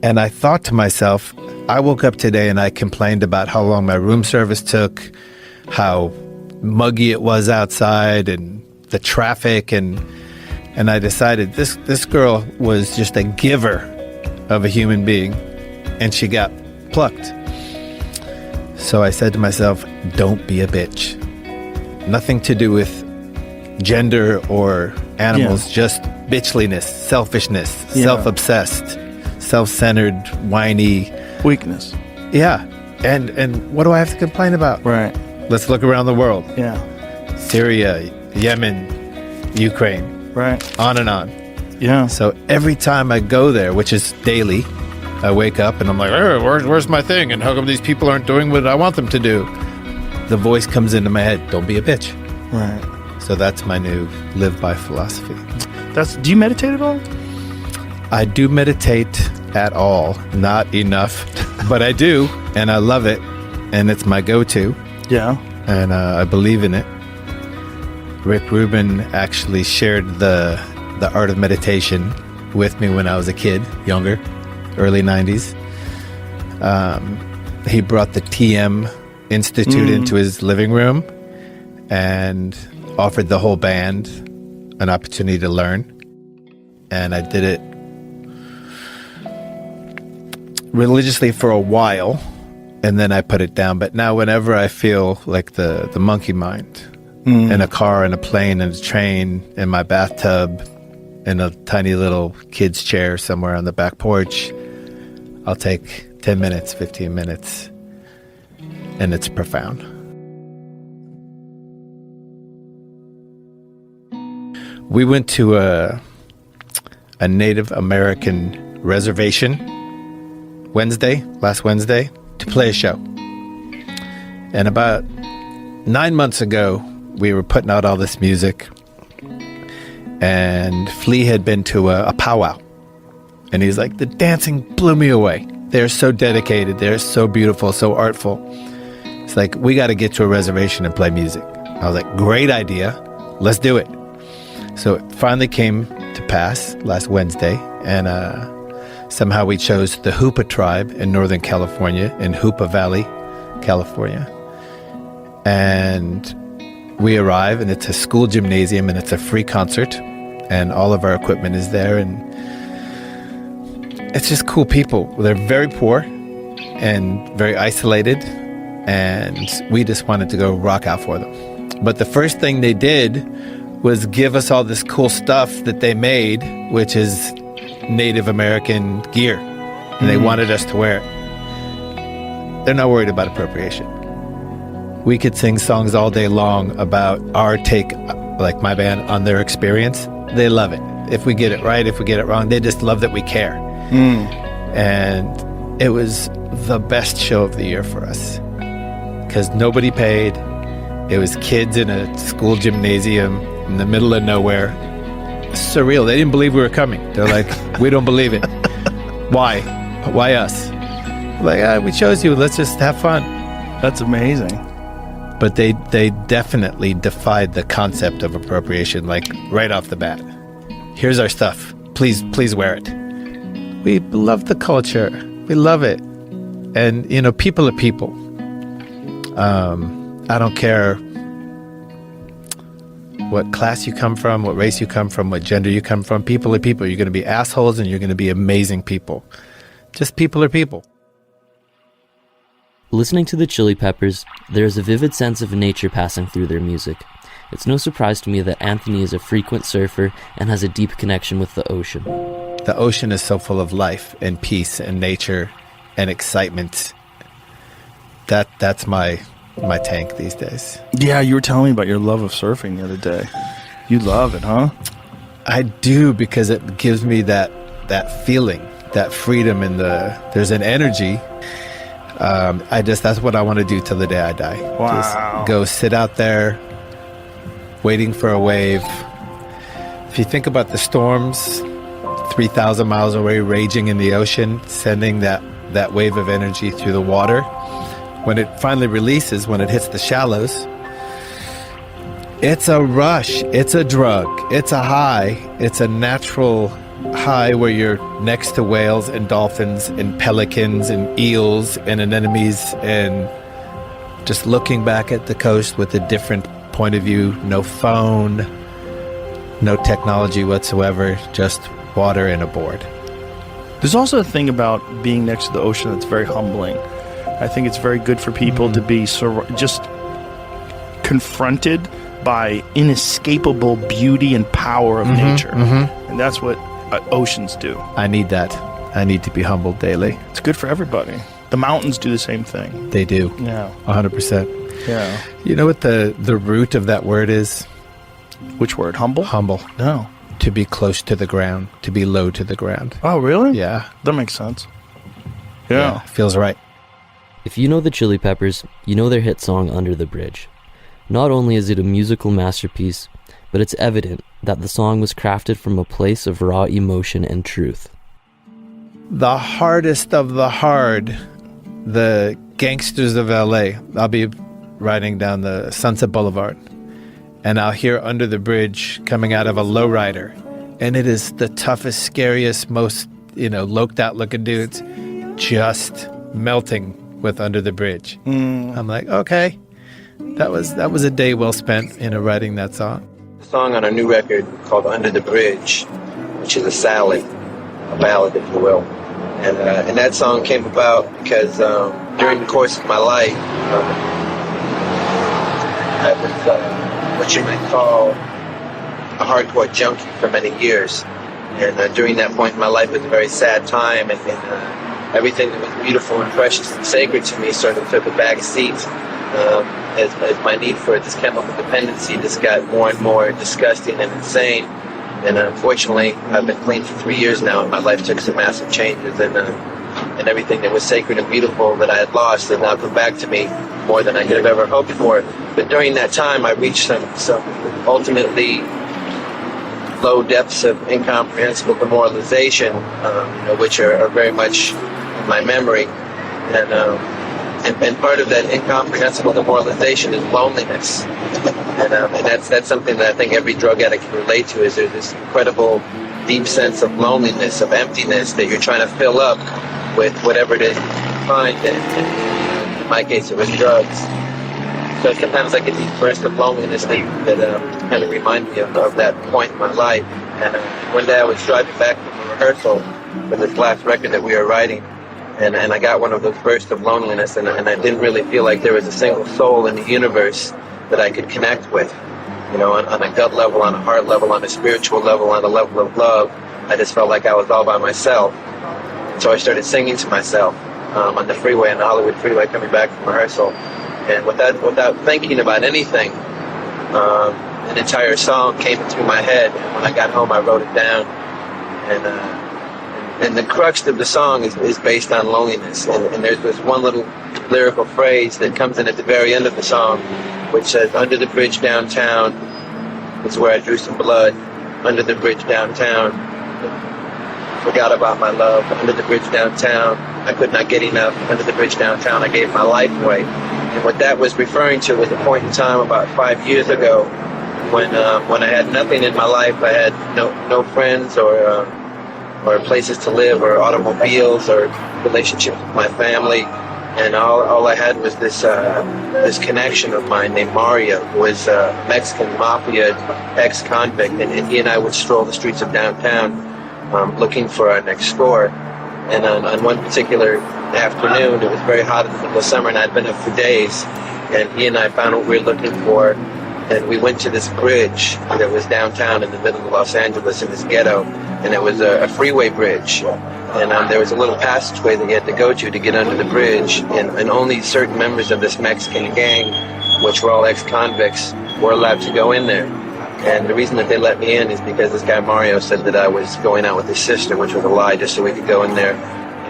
And I thought to myself, I woke up today and I complained about how long my room service took, how muggy it was outside, and the traffic, and I decided this girl was just a giver of a human being, and she got plucked. So I said to myself, don't be a bitch. Nothing to do with gender or animals, just bitchliness, selfishness, self-obsessed, self-centered, whiny weakness. Yeah. And what do I have to complain about? Right. Let's look around the world. Yeah. Syria, Yemen, Ukraine. Right. On and on. Yeah. So every time I go there, which is daily, I wake up and I'm like, where's my thing? And how come these people aren't doing what I want them to do? The voice comes into my head, don't be a bitch. Right. So that's my new live by philosophy. Do you meditate at all? I do meditate at all. Not enough, but I do, and I love it, and it's my go-to. Yeah. And I believe in it. Rick Rubin actually shared the art of meditation with me when I was a kid, younger. early 90s. He brought the TM Institute into his living room and offered the whole band an opportunity to learn. And I did it religiously for a while, and then I put it down. But now whenever I feel like the monkey mind in a car, in a plane, in a train, in my bathtub, in a tiny little kid's chair somewhere on the back porch, I'll take 10 minutes, 15 minutes, and it's profound. We went to a Native American reservation last Wednesday, to play a show. And about 9 months ago, we were putting out all this music, and Flea had been to a powwow. And he's like, the dancing blew me away. They're so dedicated. They're so beautiful, so artful. It's like, we got to get to a reservation and play music. I was like, great idea. Let's do it. So it finally came to pass last Wednesday, and somehow we chose the Hoopa tribe in Northern California, in Hoopa Valley, California. And we arrive, and it's a school gymnasium, and it's a free concert, and all of our equipment is there, and it's just cool people. They're very poor and very isolated, and we just wanted to go rock out for them. But the first thing they did was give us all this cool stuff that they made, which is Native American gear, and they wanted us to wear it. They're not worried about appropriation. We could sing songs all day long about our take, like my band, on their experience. They love it. If we get it right, if we get it wrong, they just love that we care. And it was the best show of the year for us, because nobody paid. It was kids in a school gymnasium in the middle of nowhere. Surreal. They didn't believe we were coming. They're like, we don't believe it. Why? Why us? Like, we chose you. Let's just have fun. That's amazing. But they definitely defied the concept of appropriation, like right off the bat. Here's our stuff. Please wear it. We love the culture. We love it. And, people are people. I don't care what class you come from, what race you come from, what gender you come from. People are people. You're going to be assholes, and you're going to be amazing people. Just people are people. Listening to the Chili Peppers, there is a vivid sense of nature passing through their music. It's no surprise to me that Anthony is a frequent surfer and has a deep connection with the ocean. The ocean is so full of life and peace and nature and excitement. That's my tank these days. Yeah, you were telling me about your love of surfing the other day. You love it, huh? I do, because it gives me that feeling, that freedom, and there's an energy. That's what I want to do till the day I die. Wow. Just go sit out there, waiting for a wave. If you think about the storms, 3,000 miles away, raging in the ocean, sending that wave of energy through the water, when it finally releases, when it hits the shallows, it's a rush, it's a drug, it's a high, it's a natural high where you're next to whales and dolphins and pelicans and eels and anemones, and just looking back at the coast with a different point of view. No phone, no technology whatsoever, just water and a board. There's also a thing about being next to the ocean that's very humbling. I think it's very good for people to be just confronted by inescapable beauty and power of nature. And that's what oceans do. I need that. I need to be humbled daily. It's good for everybody. The mountains do the same thing. They do. Yeah. 100%. Yeah. You know what the root of that word is? Which word? Humble? Humble. No. To be close to the ground. To be low to the ground. Oh, really? Yeah. That makes sense. Yeah. Feels right. If you know the Chili Peppers, you know their hit song Under the Bridge. Not only is it a musical masterpiece, but it's evident that the song was crafted from a place of raw emotion and truth. The hardest of the hard, the gangsters of LA. I'll be riding down the Sunset Boulevard, and I'll hear Under the Bridge coming out of a lowrider, and it is the toughest, scariest, most loped out looking dudes, just melting with Under the Bridge. I'm like, okay, that was a day well spent, writing that song. The song on our new record called Under the Bridge, which is a ballad, if you will. And that song came about because during the course of my life, I was what you might call a hardcore junkie for many years. And during that point in my life, it was a very sad time, and everything that was beautiful and precious and sacred to me sort of took a back seat as my need for this chemical dependency just got more and more disgusting and insane. And unfortunately, I've been clean for 3 years now, and my life took some massive changes, and everything that was sacred and beautiful that I had lost has now come back to me more than I could have ever hoped for. But during that time, I reached some ultimately low depths of incomprehensible demoralization, which are very much in my memory. And part of that incomprehensible demoralization is loneliness. And that's something that I think every drug addict can relate to, is there's this incredible deep sense of loneliness, of emptiness that you're trying to fill up with whatever it is you find. And in my case, it was drugs. So sometimes I get these bursts of loneliness that kind of remind me of that point in my life. And one day I was driving back from a rehearsal for this last record that we were writing, and I got one of those bursts of loneliness, and I didn't really feel like there was a single soul in the universe that I could connect with. On a gut level, on a heart level, on a spiritual level, on a level of love. I just felt like I was all by myself. So I started singing to myself on the freeway, on the Hollywood freeway, coming back from rehearsal. And without thinking about anything, an entire song came into my head. And when I got home, I wrote it down. And the crux of the song is based on loneliness. And there's this one little lyrical phrase that comes in at the very end of the song, which says, "Under the bridge downtown is where I drew some blood. Under the bridge downtown, forgot about my love. Under the bridge downtown, I could not get enough. Under the bridge downtown, I gave my life away." And what that was referring to was a point in time about 5 years ago when I had nothing in my life. I had no friends or places to live, or automobiles, or relationships with my family. And all I had was this connection of mine named Mario, who was a Mexican mafia ex-convict, and he and I would stroll the streets of downtown looking for our next score. And on one particular afternoon, it was very hot in the middle of summer, and I'd been up for days, and he and I found what we were looking for, and we went to this bridge that was downtown in the middle of Los Angeles in this ghetto, and it was a freeway bridge. And there was a little passageway that you had to go to get under the bridge, and only certain members of this Mexican gang, which were all ex-convicts, were allowed to go in there. And the reason that they let me in is because this guy Mario said that I was going out with his sister, which was a lie, just so we could go in there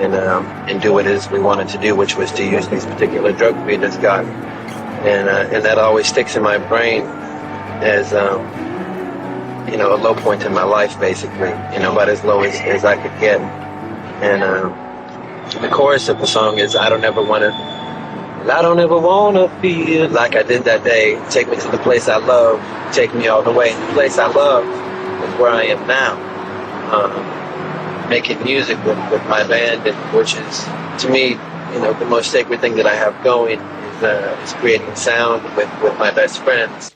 and do what it is we wanted to do, which was to use these particular drugs we had just gotten. And that always sticks in my brain as a low point in my life, basically, about as low as I could get. And the chorus of the song is, I don't ever want to feel like I did that day. Take me to the place I love. Take me all the way. The place I love is where I am now. Making music with my band, which is, to me, the most sacred thing that I have going is creating sound with my best friends.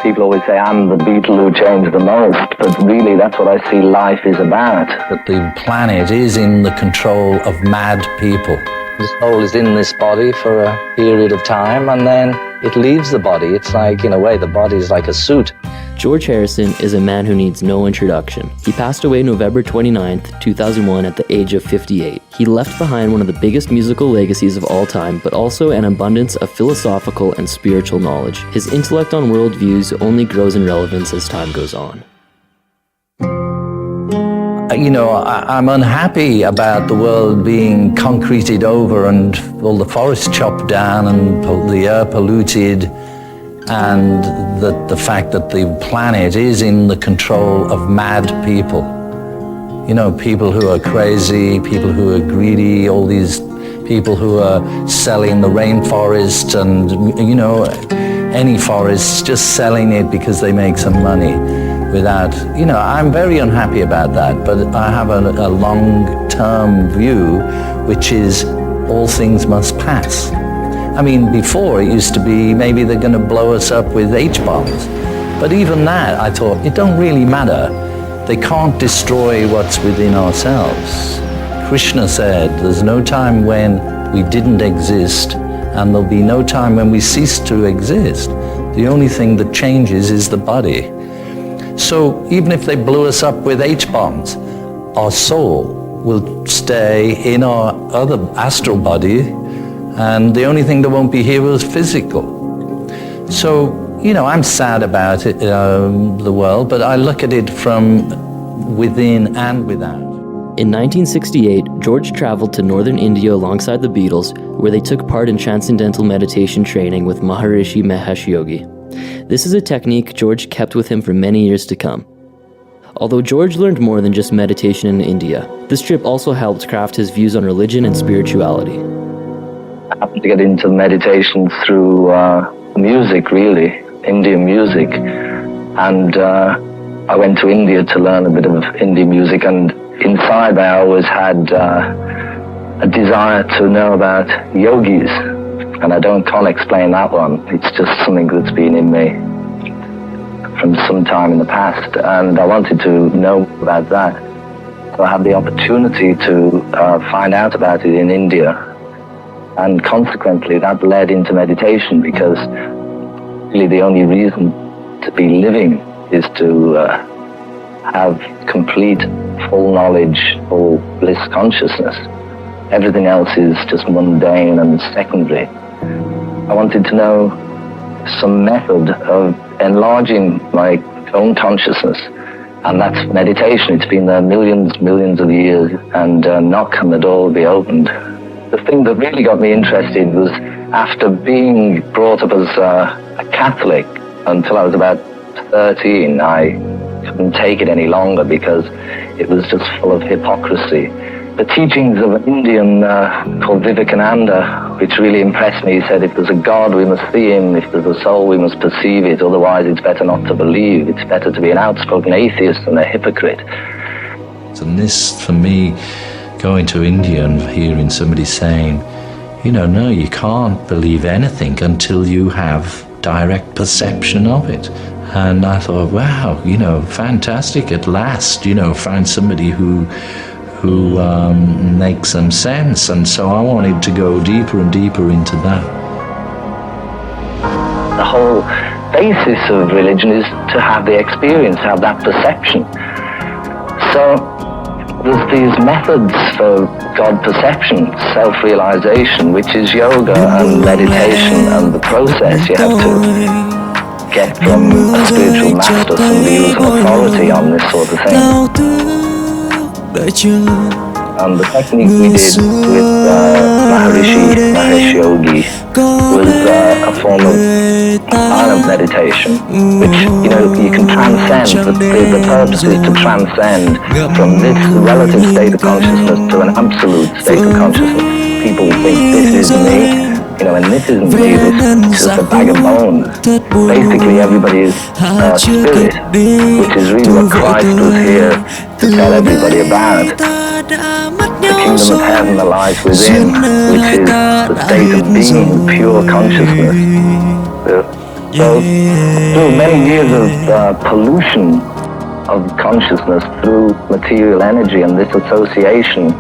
People always say I'm the Beatle who changed the most, but really that's what I see life is about. That the planet is in the control of mad people. The soul is in this body for a period of time, and then it leaves the body. It's like, in a way, the body is like a suit. George Harrison is a man who needs no introduction. He passed away November 29th, 2001 at the age of 58. He left behind one of the biggest musical legacies of all time, but also an abundance of philosophical and spiritual knowledge. His intellect on worldviews only grows in relevance as time goes on. I'm unhappy about the world being concreted over and all the forests chopped down and the air polluted, and the fact that the planet is in the control of mad people. People who are crazy, people who are greedy, all these people who are selling the rainforest and, any forest, just selling it because they make some money. without, I'm very unhappy about that, but I have a long-term view, which is all things must pass. I mean, before it used to be maybe they're going to blow us up with H-bombs. But even that, I thought, it don't really matter. They can't destroy what's within ourselves. Krishna said, there's no time when we didn't exist, and there'll be no time when we cease to exist. The only thing that changes is the body. So even if they blew us up with H-bombs, our soul will stay in our other astral body, and the only thing that won't be here is physical. So, I'm sad about it, the world, but I look at it from within and without. In 1968, George traveled to northern India alongside the Beatles, where they took part in transcendental meditation training with Maharishi Mahesh Yogi. This is a technique George kept with him for many years to come. Although George learned more than just meditation in India, this trip also helped craft his views on religion and spirituality. I happened to get into meditation through music, really, Indian music. And I went to India to learn a bit of Indian music, and inside I always had a desire to know about yogis. And I can't explain that one. It's just something that's been in me from some time in the past, and I wanted to know about that. So I had the opportunity to find out about it in India, and consequently that led into meditation, because really the only reason to be living is to have complete, full knowledge, full bliss consciousness. Everything else is just mundane and secondary. I wanted to know some method of enlarging my own consciousness, and that's meditation. It's been there millions of years, and knock and the door will be opened. The thing that really got me interested was, after being brought up as a Catholic until I was about 13, I couldn't take it any longer because it was just full of hypocrisy. The teachings of an Indian called Vivekananda, which really impressed me. He said, if there's a God, we must see him. If there's a soul, we must perceive it. Otherwise, it's better not to believe. It's better to be an outspoken atheist than a hypocrite. And this, for me, going to India and hearing somebody saying, no, you can't believe anything until you have direct perception of it. And I thought, wow, fantastic, at last, find somebody who makes some sense. And so I wanted to go deeper and deeper into that. The whole basis of religion is to have the experience, to have that perception. So there's these methods for God perception, self-realization, which is yoga and meditation and the process. You have to get from a spiritual master some views of authority on this sort of thing. And the technique we did with Maharishi Mahesh Yogi was a form of silent meditation, which you can transcend. The purpose is to transcend from this relative state of consciousness to an absolute state of consciousness. People think this is me, and this isn't me. This is just a bag of bones. Basically, everybody is spirit, which is really what Christ was here to tell everybody about. The kingdom of heaven lies within, which is the state of being, pure consciousness. So, through many years of pollution of consciousness through material energy and this association,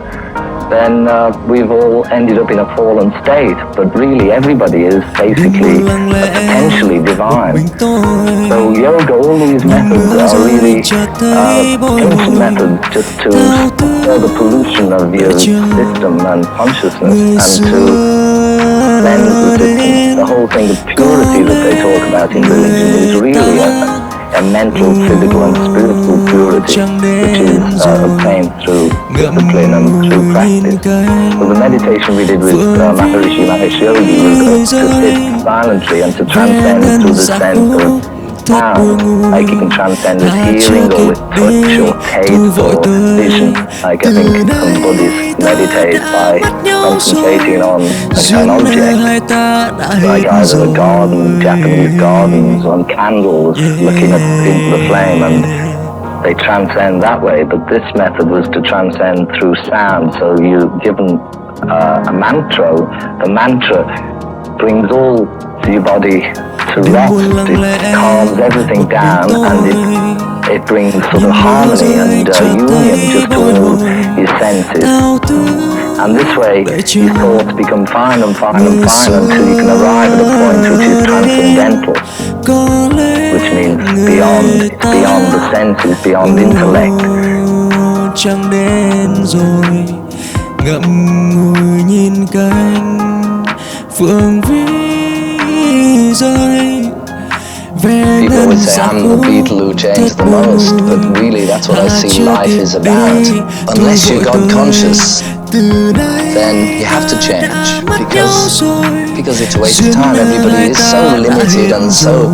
then we've all ended up in a fallen state. But really, everybody is basically potentially divine. So yoga, all these methods are really ancient methods just to stir the pollution of your system and consciousness, and to cleanse the system. The whole thing of purity that they talk about in religion is really a mental, physical and spiritual purity, which is obtained through discipline and through practice. So the meditation we did with Maharishi Mahesh Yogi was to sit silently and to transcend through the sense of sound, like you can transcend with hearing or with touch or taste or vision. Like I think some Buddhists meditate by concentrating on an object, like either a garden, Japanese gardens, on candles, looking into the flame, and they transcend that way, but this method was to transcend through sound. So you're given a mantra. The mantra brings all your body to rest. It calms everything down, and it brings sort of harmony and union just to all your senses. And this way, your thoughts become fine and fine and fine until you can arrive at a point which is transcendental, which means beyond the senses, beyond intellect. Trăng đen rồi ngậm ngùi nhìn cánh phượng vĩ rơi. People always say I'm the Beatle who changed the most, but really that's what I see life is about. Unless you're God conscious, then you have to change, because it's a waste of time. Everybody is so limited and so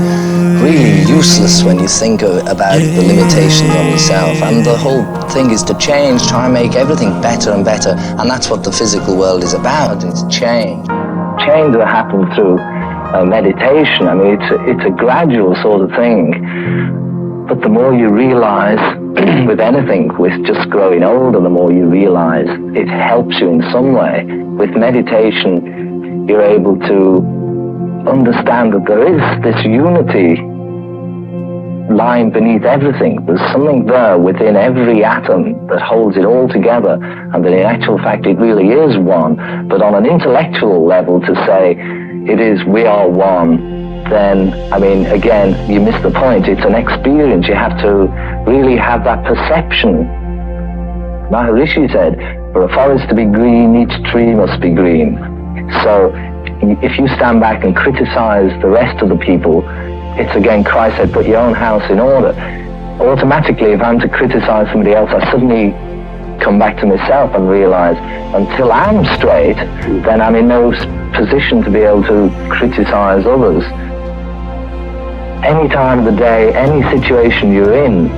really useless when you think about the limitations on yourself. And the whole thing is to change, try and make everything better and better, and that's what the physical world is about, it's change. Change that happens through meditation. I mean, it's a gradual sort of thing, but the more you realize with anything, with just growing older, the more you realize it helps you in some way. With meditation, you're able to understand that there is this unity lying beneath everything. There's something there within every atom that holds it all together, and that in actual fact it really is one. But on an intellectual level, to say it is we are one, then, I mean, again, you miss the point. It's an experience. You have to really have that perception. Maharishi said, for a forest to be green, each tree must be green. So if you stand back and criticize the rest of the people, it's again, Christ said, put your own house in order. Automatically, if I'm to criticize somebody else, I suddenly come back to myself and realize until I'm straight, then I'm in no position to be able to criticize others. Any time of the day, any situation you're in,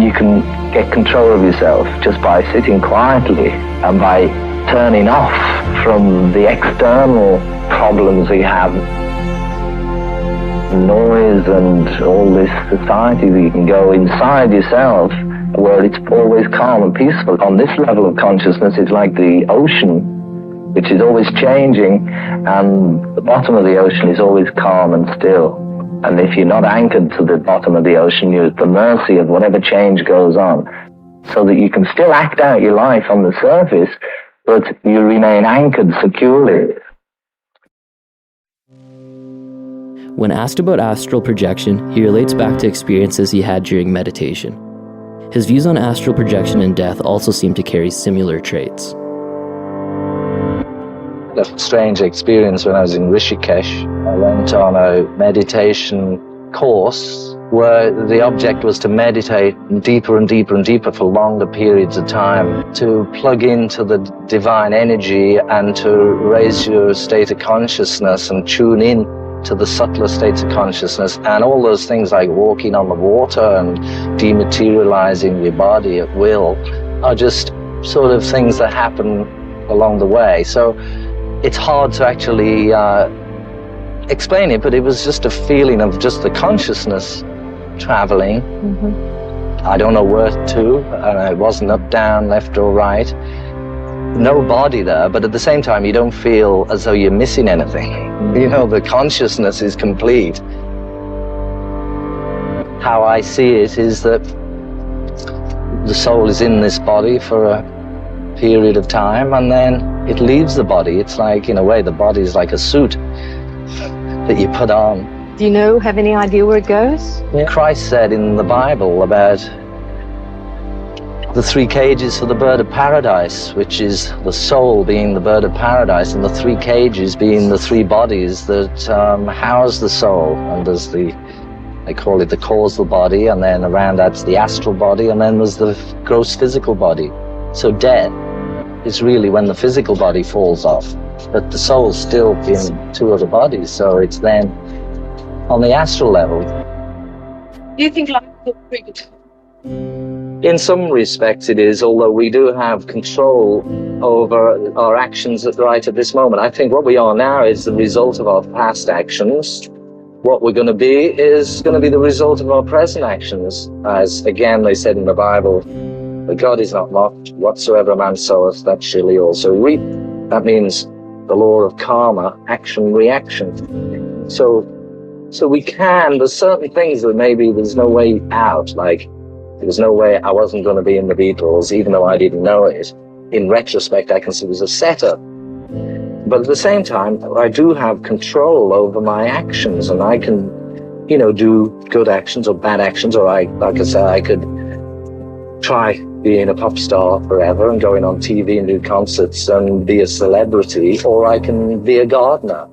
you can get control of yourself just by sitting quietly and by turning off from the external problems we have, noise and all this society. You can go inside yourself where it's always calm and peaceful. On this level of consciousness, it's like the ocean, which is always changing, and the bottom of the ocean is always calm and still. And if you're not anchored to the bottom of the ocean, you're at the mercy of whatever change goes on, so that you can still act out your life on the surface, but you remain anchored securely. When asked about astral projection, he relates back to experiences he had during meditation. His views on astral projection and death also seem to carry similar traits. A strange experience when I was in Rishikesh. I went on a meditation course where the object was to meditate deeper and deeper and deeper for longer periods of time, to plug into the divine energy and to raise your state of consciousness and tune in to the subtler states of consciousness, and all those things like walking on the water and dematerializing your body at will are just sort of things that happen along the way. So it's hard to actually explain it, but it was just a feeling of just the consciousness traveling. I don't know where to, and it wasn't up, down, left or right. No body there, but at the same time you don't feel as though you're missing anything. You know, the consciousness is complete. How I see it is that the soul is in this body for a period of time, and then it leaves the body. It's like, in a way, the body is like a suit that you put on. Do you have any idea where it goes? Yeah. Christ said in the Bible about the three cages for the bird of paradise, which is the soul being the bird of paradise, and the three cages being the three bodies that house the soul. And there's they call it the causal body, and then around that's the astral body, and then there's the gross physical body. So death is really when the physical body falls off, but the soul's still in two other bodies, so it's then on the astral level. Do you think life is triggered? In some respects it is, although we do have control over our actions right at this moment. I think what we are now is the result of our past actions, What we're going to be is going to be the result of our present actions. As again they said in the Bible, that God is not mocked. Whatsoever a man soweth, that shall he also reap. That means the law of karma, action, reaction. So we can, there's certain things that maybe there's no way out, like there's no way I wasn't going to be in the Beatles, even though I didn't know it. In retrospect, I can see it was a setup. But at the same time, I do have control over my actions, and I can, do good actions or bad actions, or like I said, I could try being a pop star forever and going on TV and do concerts and be a celebrity, or I can be a gardener.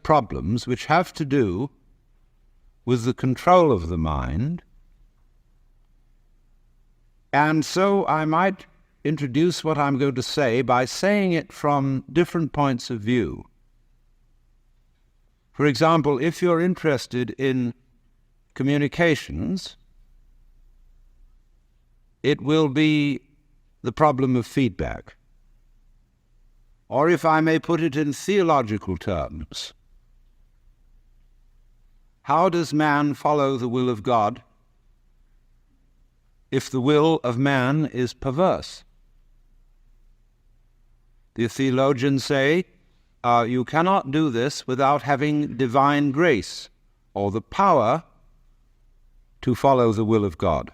Problems which have to do with the control of the mind. And so I might introduce what I'm going to say by saying it from different points of view. For example, if you're interested in communications, it will be the problem of feedback. Or if I may put it in theological terms, how does man follow the will of God if the will of man is perverse? The theologians say, you cannot do this without having divine grace, or the power to follow the will of God.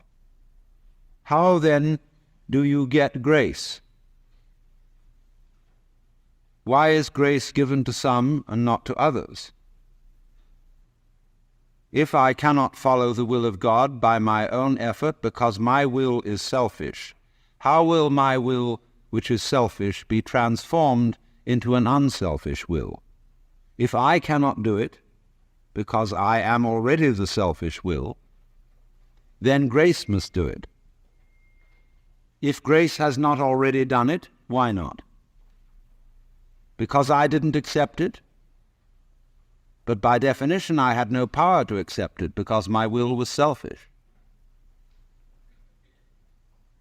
How then do you get grace? Why is grace given to some and not to others? If I cannot follow the will of God by my own effort because my will is selfish, how will my will, which is selfish, be transformed into an unselfish will? If I cannot do it because I am already the selfish will, then grace must do it. If grace has not already done it, why not? Because I didn't accept it? But by definition, I had no power to accept it because my will was selfish.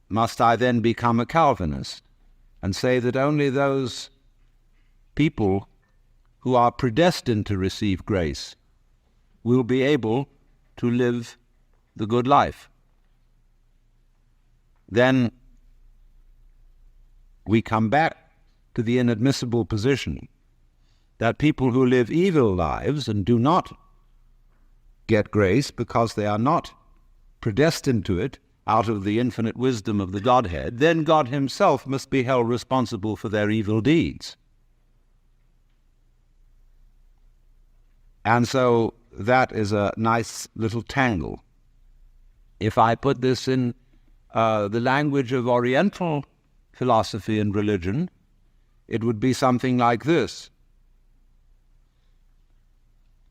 Must I then become a Calvinist and say that only those people who are predestined to receive grace will be able to live the good life? Then we come back to the inadmissible position that people who live evil lives and do not get grace because they are not predestined to it out of the infinite wisdom of the Godhead, then God himself must be held responsible for their evil deeds. And so that is a nice little tangle. If I put this in the language of Oriental philosophy and religion, it would be something like this.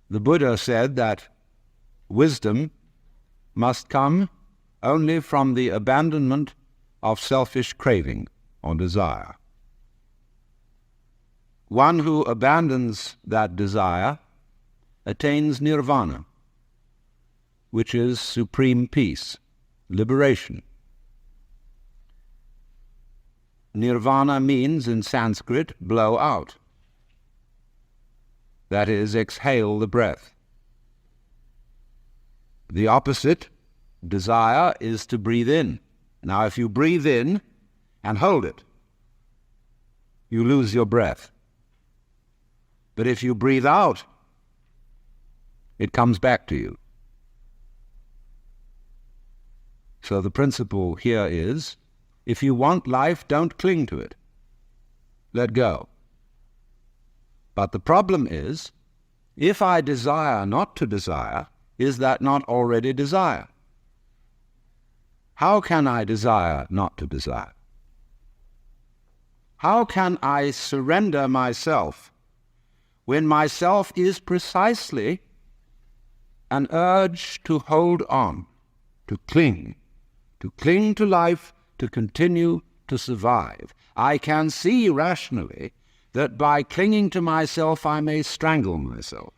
The Buddha said that wisdom must come only from the abandonment of selfish craving or desire. One who abandons that desire attains nirvana, which is supreme peace, liberation. Nirvana means in Sanskrit, blow out. That is, exhale the breath. The opposite, desire, is to breathe in. Now, if you breathe in and hold it, you lose your breath. But if you breathe out, it comes back to you. So the principle here is, if you want life, don't cling to it. Let go. But the problem is, if I desire not to desire, is that not already desire? How can I desire not to desire? How can I surrender myself when myself is precisely an urge to hold on, to cling to life, to continue to survive? I can see rationally that by clinging to myself I may strangle myself.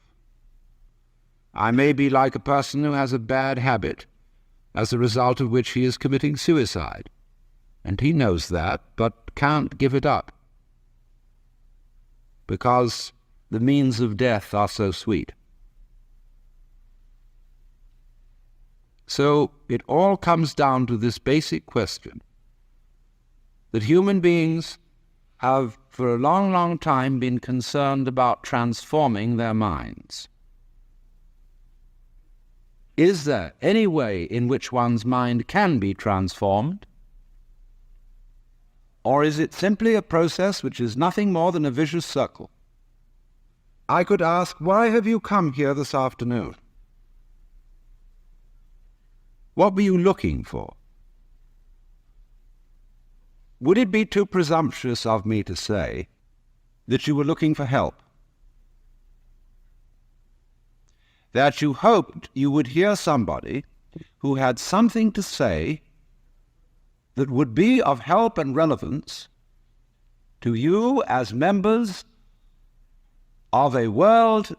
I may be like a person who has a bad habit, as a result of which he is committing suicide. And he knows that, but can't give it up, because the means of death are so sweet. So it all comes down to this basic question, that human beings have for a long, long time been concerned about transforming their minds. Is there any way in which one's mind can be transformed? Or is it simply a process which is nothing more than a vicious circle? I could ask, why have you come here this afternoon? What were you looking for? Would it be too presumptuous of me to say that you were looking for help? That you hoped you would hear somebody who had something to say that would be of help and relevance to you as members of a world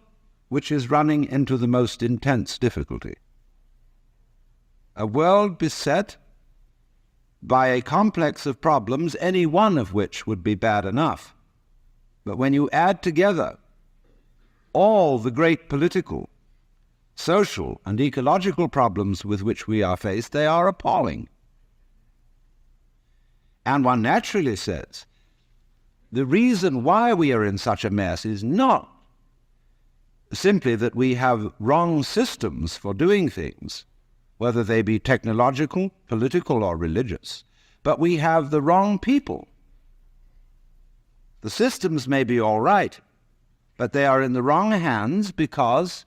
which is running into the most intense difficulty. A world beset by a complex of problems, any one of which would be bad enough. But when you add together all the great political, social, and ecological problems with which we are faced, they are appalling. And one naturally says, the reason why we are in such a mess is not simply that we have wrong systems for doing things, whether they be technological, political, or religious, but we have the wrong people. The systems may be all right, but they are in the wrong hands because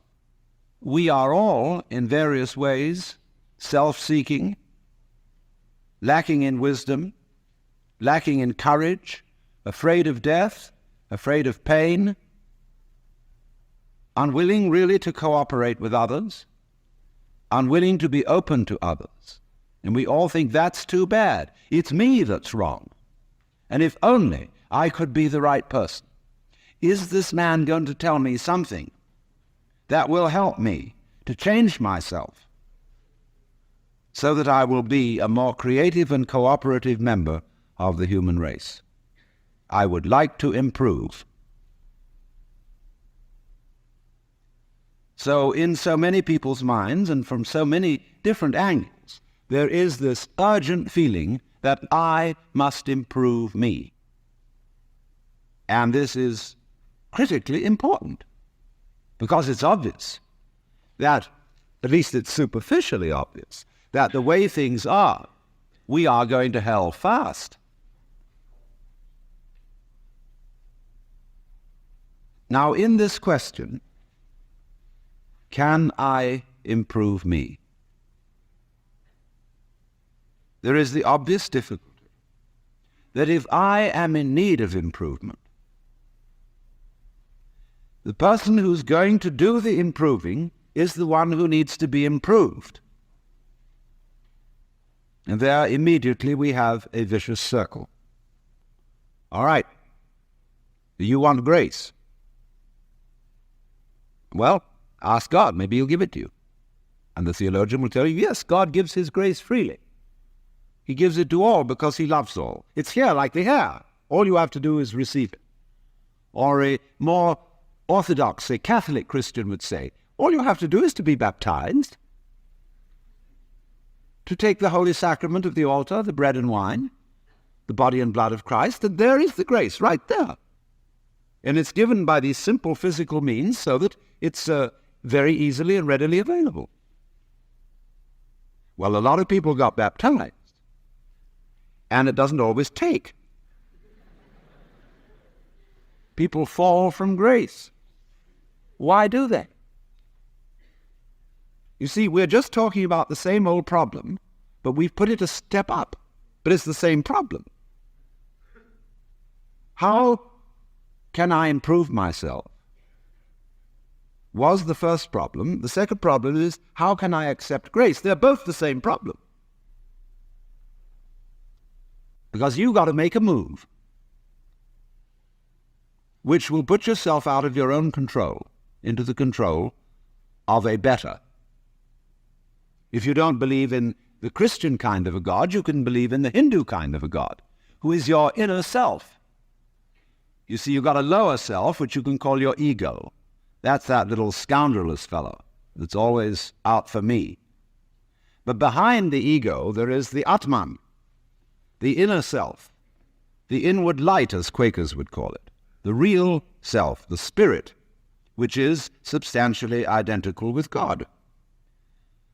we are all, in various ways, self-seeking, lacking in wisdom, lacking in courage, afraid of death, afraid of pain, unwilling really to cooperate with others, unwilling to be open to others. And we all think that's too bad. It's me that's wrong. And if only I could be the right person. Is this man going to tell me something that will help me to change myself so that I will be a more creative and cooperative member of the human race? I would like to improve. So in so many people's minds and from so many different angles, there is this urgent feeling that I must improve me. And this is critically important because it's obvious that, at least it's superficially obvious, that the way things are, we are going to hell fast. Now, in this question, can I improve me? There is the obvious difficulty that if I am in need of improvement, the person who's going to do the improving is the one who needs to be improved. And there immediately we have a vicious circle. All right, you want grace? Well, ask God, maybe he'll give it to you. And the theologian will tell you, yes, God gives his grace freely. He gives it to all because he loves all. It's here like the air. All you have to do is receive it. Or a more orthodox, a Catholic Christian would say, all you have to do is to be baptized, to take the holy sacrament of the altar, the bread and wine, the body and blood of Christ, and there is the grace right there. And it's given by these simple physical means so that it's very easily and readily available. Well, a lot of people got baptized, and it doesn't always take. People fall from grace. Why do they? You see, we're just talking about the same old problem, but we've put it a step up. But it's the same problem. How can I improve myself? Was the first problem. The second problem is, how can I accept grace? They're both the same problem. Because you've got to make a move which will put yourself out of your own control into the control of a better. If you don't believe in the Christian kind of a God, you can believe in the Hindu kind of a God, who is your inner self. You see, you've got a lower self, which you can call your ego. That's that little scoundrelous fellow that's always out for me. But behind the ego, there is the Atman, the inner self, the inward light, as Quakers would call it, the real self, the spirit, which is substantially identical with God.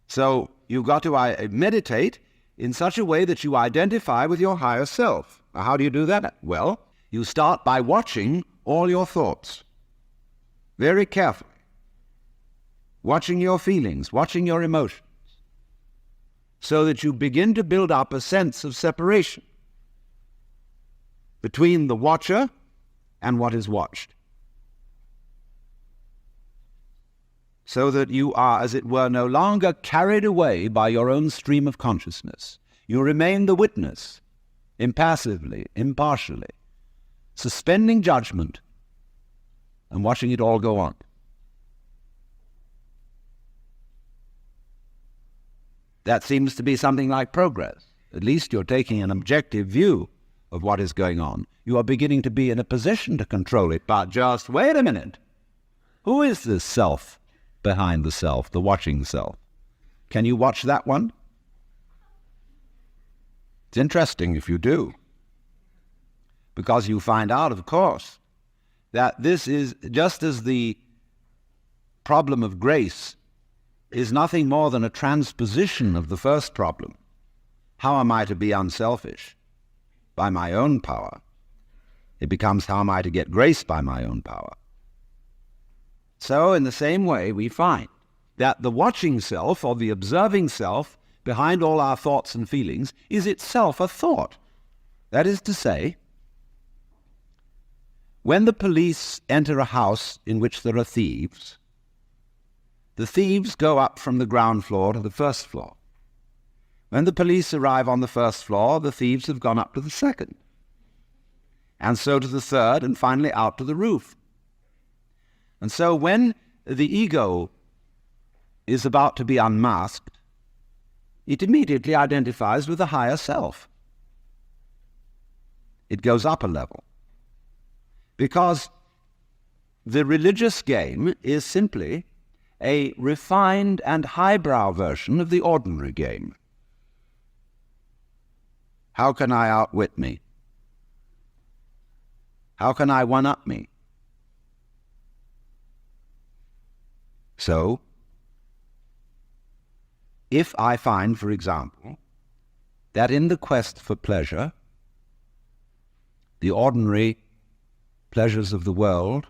So you've got to meditate in such a way that you identify with your higher self. Now, how do you do that? Well, you start by watching all your thoughts very carefully, watching your feelings, watching your emotions, so that you begin to build up a sense of separation between the watcher and what is watched, so that you are, as it were, no longer carried away by your own stream of consciousness. You remain the witness, impassively, impartially, suspending judgment and watching it all go on. That seems to be something like progress. At least you're taking an objective view of what is going on. You are beginning to be in a position to control it. But just wait a minute. Who is this self behind the self, the watching self? Can you watch that one? It's interesting if you do, because you find out, of course, that this is, just as the problem of grace is nothing more than a transposition of the first problem. How am I to be unselfish? By my own power. It becomes, how am I to get grace by my own power? So, in the same way, we find that the watching self, or the observing self, behind all our thoughts and feelings, is itself a thought. That is to say, when the police enter a house in which there are thieves, the thieves go up from the ground floor to the first floor. When the police arrive on the first floor, the thieves have gone up to the second, and so to the third, and finally out to the roof. And so when the ego is about to be unmasked, it immediately identifies with the higher self. It goes up a level. Because the religious game is simply a refined and highbrow version of the ordinary game. How can I outwit me? How can I one-up me? So, if I find, for example, that in the quest for pleasure, the ordinary pleasures of the world,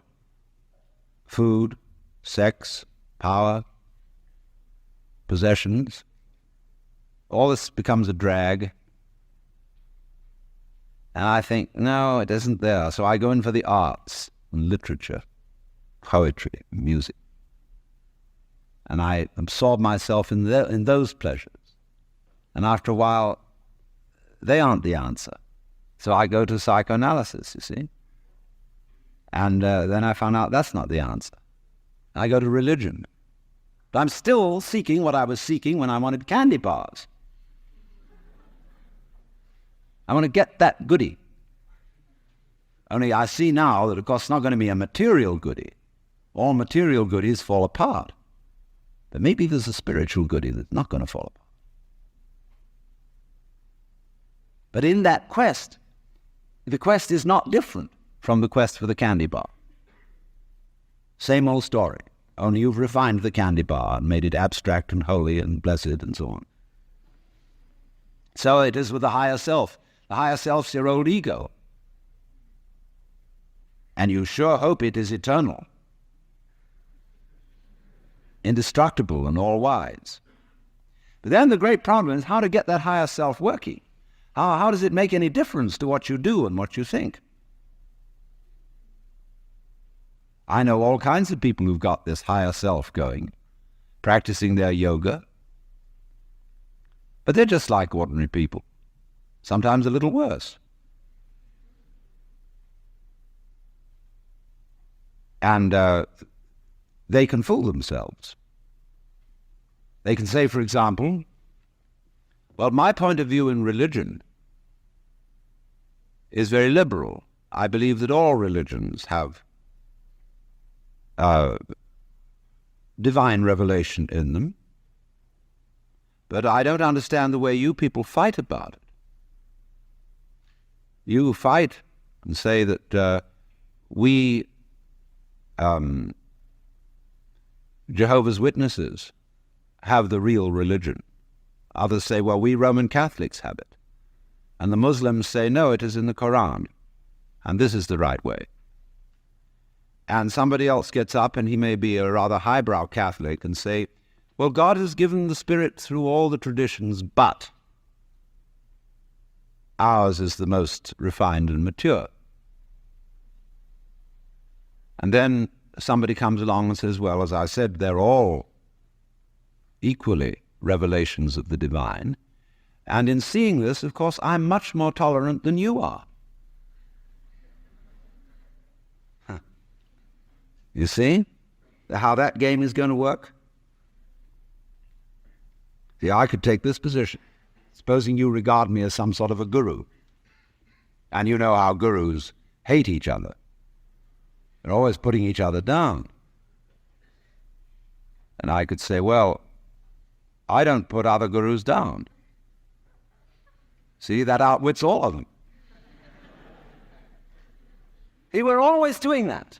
food, sex, power, possessions, all this becomes a drag, and I think, no, it isn't there. So I go in for the arts and literature, poetry, music. And I absorb myself in those pleasures. And after a while, they aren't the answer. So I go to psychoanalysis, you see. And then I found out that's not the answer. I go to religion. But I'm still seeking what I was seeking when I wanted candy bars. I want to get that goodie. Only I see now that, of course, it's not going to be a material goodie. All material goodies fall apart. But maybe there's a spiritual goodie that's not going to fall apart. But in that quest, the quest is not different from the quest for the candy bar. Same old story, only you've refined the candy bar and made it abstract and holy and blessed and so on. So it is with the higher self. The higher self's your old ego. And you sure hope it is eternal, indestructible and all-wise. But then the great problem is how to get that higher self working. How does it make any difference to what you do and what you think? I know all kinds of people who've got this higher self going, practicing their yoga, but they're just like ordinary people, sometimes a little worse. And they can fool themselves. They can say, for example, well, my point of view in religion is very liberal. I believe that all religions have divine revelation in them, but I don't understand the way you people fight about it. You fight and say that we Jehovah's Witnesses have the real religion. Others say, well, we Roman Catholics have it. And the Muslims say, no, it is in the Quran, and this is the right way. And somebody else gets up, and he may be a rather highbrow Catholic, and say, well, God has given the Spirit through all the traditions, but ours is the most refined and mature. And then somebody comes along and says, well, as I said, they're all equally revelations of the divine. And in seeing this, of course, I'm much more tolerant than you are. You see how that game is going to work? See, I could take this position. Supposing you regard me as some sort of a guru, and you know how gurus hate each other. They're always putting each other down. And I could say, well, I don't put other gurus down. See, that outwits all of them. See, we're always doing that.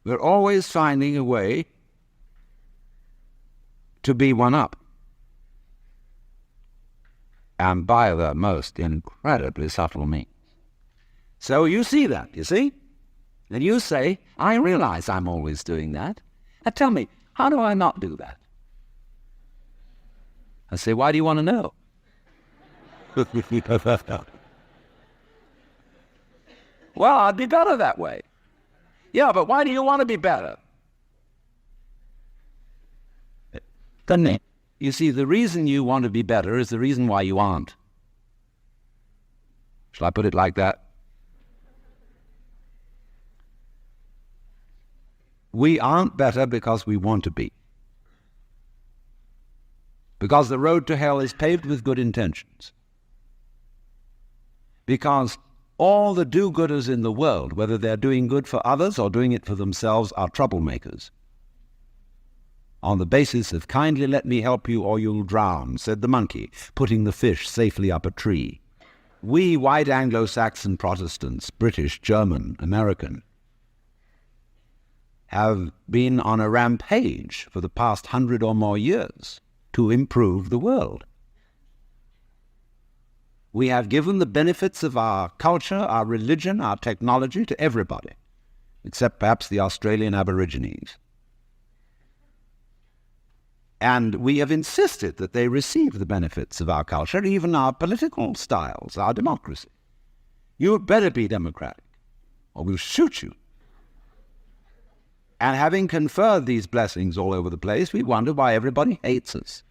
We're always finding a way to be one up. And by the most incredibly subtle means. So you see that, you see? Then you say, I realize I'm always doing that. Now tell me, how do I not do that? I say, why do you want to know? Well, I'd be better that way. Yeah, but why do you want to be better? Doesn't it? You see, the reason you want to be better is the reason why you aren't. Shall I put it like that? We aren't better because we want to be. Because the road to hell is paved with good intentions. Because all the do-gooders in the world, whether they're doing good for others or doing it for themselves, are troublemakers. On the basis of kindly let me help you or you'll drown, said the monkey, putting the fish safely up a tree. We white Anglo-Saxon Protestants, British, German, American, have been on a rampage for the past 100 or more years to improve the world. We have given the benefits of our culture, our religion, our technology to everybody, except perhaps the Australian Aborigines. And we have insisted that they receive the benefits of our culture, even our political styles, our democracy. You had better be democratic, or we'll shoot you. And having conferred these blessings all over the place, we wonder why everybody hates us.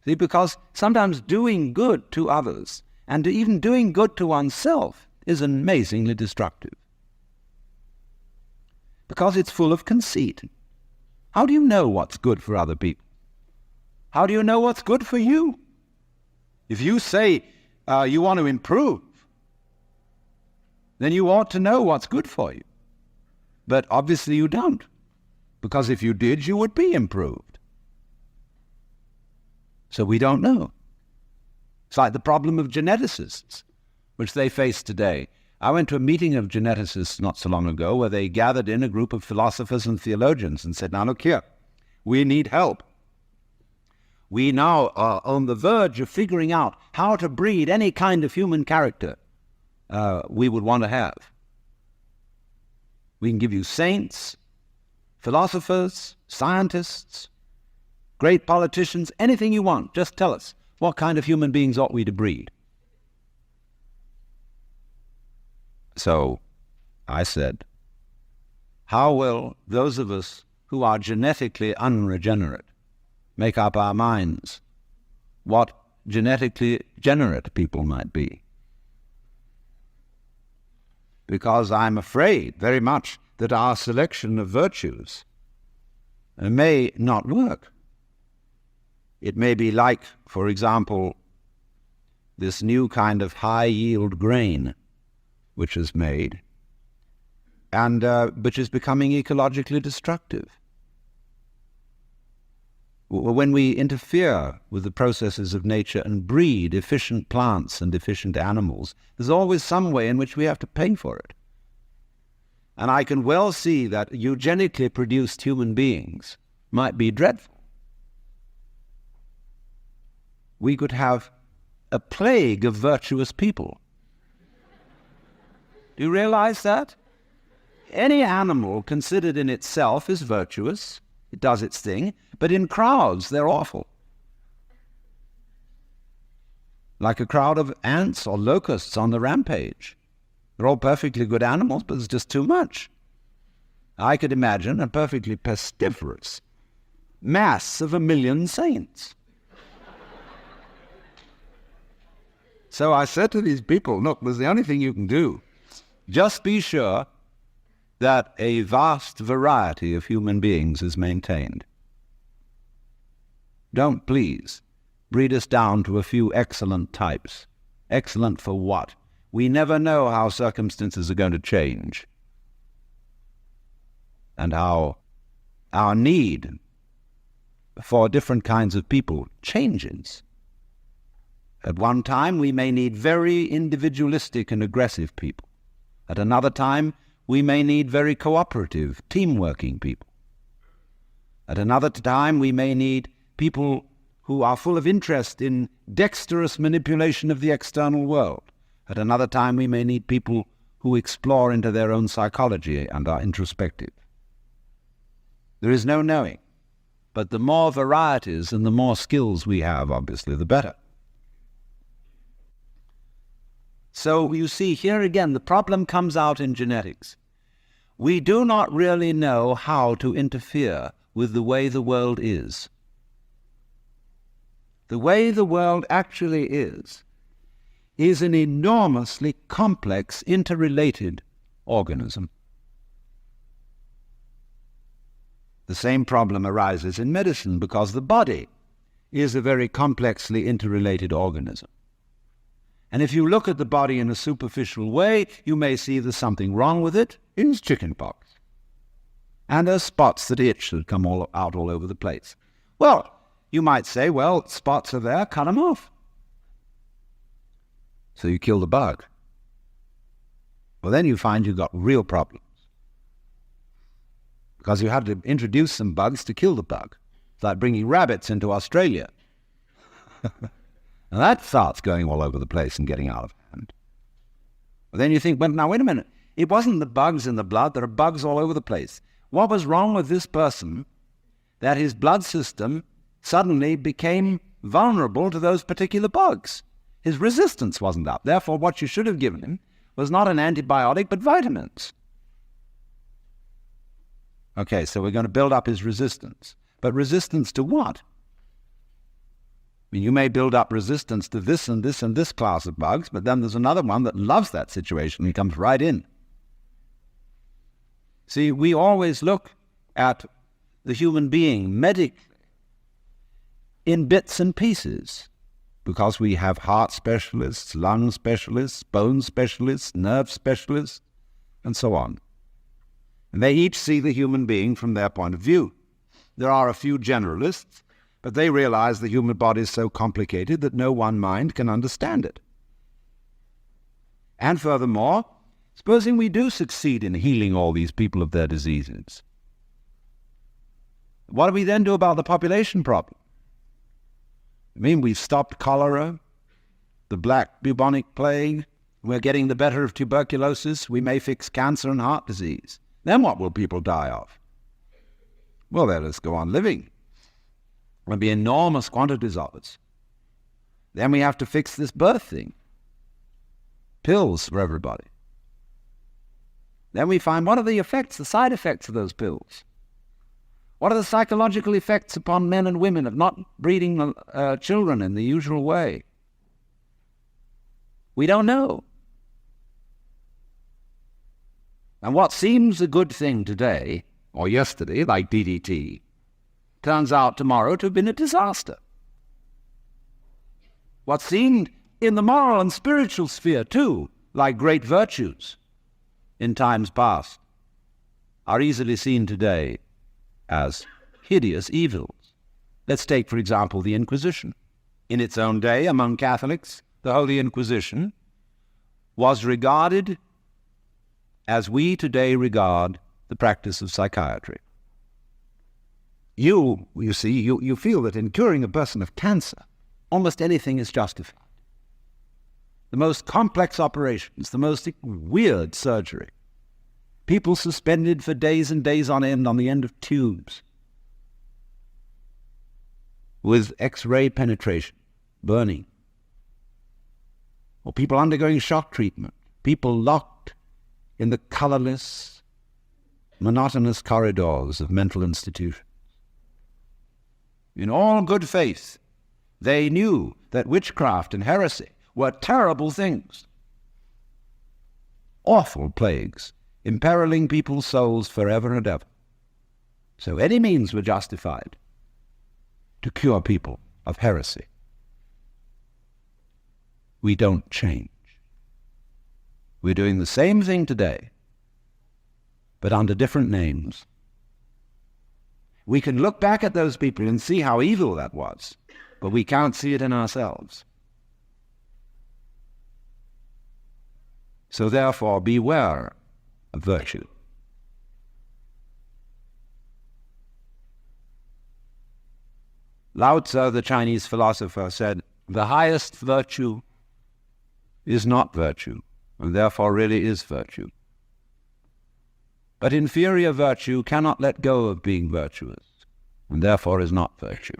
See, because sometimes doing good to others, and even doing good to oneself, is amazingly destructive. Because it's full of conceit. How do you know what's good for other people? How do you know what's good for you? If you say you want to improve, then you ought to know what's good for you. But obviously you don't, because if you did, you would be improved. So we don't know. It's like the problem of geneticists, which they face today. I went to a meeting of geneticists not so long ago where they gathered in a group of philosophers and theologians and said, now look here, we need help. We now are on the verge of figuring out how to breed any kind of human character we would want to have. We can give you saints, philosophers, scientists, great politicians, anything you want. Just tell us, what kind of human beings ought we to breed? So I said, how will those of us who are genetically unregenerate make up our minds what genetically generate people might be? Because I'm afraid very much that our selection of virtues may not work. It may be like, for example, this new kind of high-yield grain which is made, and which is becoming ecologically destructive. When we interfere with the processes of nature and breed efficient plants and efficient animals, there's always some way in which we have to pay for it. And I can well see that eugenically produced human beings might be dreadful. We could have a plague of virtuous people. Do you realize that? Any animal considered in itself is virtuous. It does its thing, but in crowds they're awful. Like a crowd of ants or locusts on the rampage. They're all perfectly good animals, but there's just too much. I could imagine a perfectly pestiferous mass of 1 million saints. So I said to these people, look, there's the only thing you can do. Just be sure that a vast variety of human beings is maintained. Don't, please, breed us down to a few excellent types. Excellent for what? We never know how circumstances are going to change, and how our need for different kinds of people changes. At one time, we may need very individualistic and aggressive people. At another time, we may need very cooperative, team-working people. At another time, we may need people who are full of interest in dexterous manipulation of the external world. At another time, we may need people who explore into their own psychology and are introspective. There is no knowing, but the more varieties and the more skills we have, obviously, the better. So you see, here again, the problem comes out in genetics. We do not really know how to interfere with the way the world is. The way the world actually is an enormously complex, interrelated organism. The same problem arises in medicine because the body is a very complexly interrelated organism. And if you look at the body in a superficial way, you may see there's something wrong with it. It's chickenpox. And there's spots that itch that come out all over the place. Well, you might say, well, spots are there, cut them off. So you kill the bug. Well, then you find you've got real problems. Because you had to introduce some bugs to kill the bug. It's like bringing rabbits into Australia. And that starts going all over the place and getting out of hand. Well, then you think, well, now wait a minute. It wasn't the bugs in the blood. There are bugs all over the place. What was wrong with this person that his blood system suddenly became vulnerable to those particular bugs? His resistance wasn't up. Therefore, what you should have given him was not an antibiotic, but vitamins. Okay, so we're going to build up his resistance. But resistance to what? I mean, you may build up resistance to this and this and this class of bugs, but then there's another one that loves that situation and comes right in. See, we always look at the human being medically in bits and pieces, because we have heart specialists, lung specialists, bone specialists, nerve specialists, and so on. And they each see the human being from their point of view. There are a few generalists, but they realize the human body is so complicated that no one mind can understand it. And furthermore, supposing we do succeed in healing all these people of their diseases, what do we then do about the population problem? I mean, we've stopped cholera, the black bubonic plague, we're getting the better of tuberculosis, we may fix cancer and heart disease. Then what will people die of? Well, they'll just go on living. There'll be enormous quantities of it. Then we have to fix this birth thing. Pills for everybody. Then we find, what are the effects, the side effects of those pills? What are the psychological effects upon men and women of not breeding children in the usual way? We don't know. And what seems a good thing today, or yesterday, like DDT, turns out tomorrow to have been a disaster. What seemed in the moral and spiritual sphere, too, like great virtues in times past, are easily seen today as hideous evils. Let's take, for example, the Inquisition. In its own day, among Catholics, the Holy Inquisition was regarded as we today regard the practice of psychiatry. You see, you feel that in curing a person of cancer, almost anything is justified. The most complex operations, the most weird surgery, people suspended for days and days on end of tubes with X-ray penetration, burning, or people undergoing shock treatment, people locked in the colorless, monotonous corridors of mental institutions. In all good faith, they knew that witchcraft and heresy were terrible things, awful plagues, imperiling people's souls forever and ever. So any means were justified to cure people of heresy. We don't change. We're doing the same thing today, but under different names. We can look back at those people and see how evil that was, but we can't see it in ourselves. So therefore, beware of virtue. Lao Tzu, the Chinese philosopher, said, the highest virtue is not virtue, and therefore really is virtue. But inferior virtue cannot let go of being virtuous, and therefore is not virtue.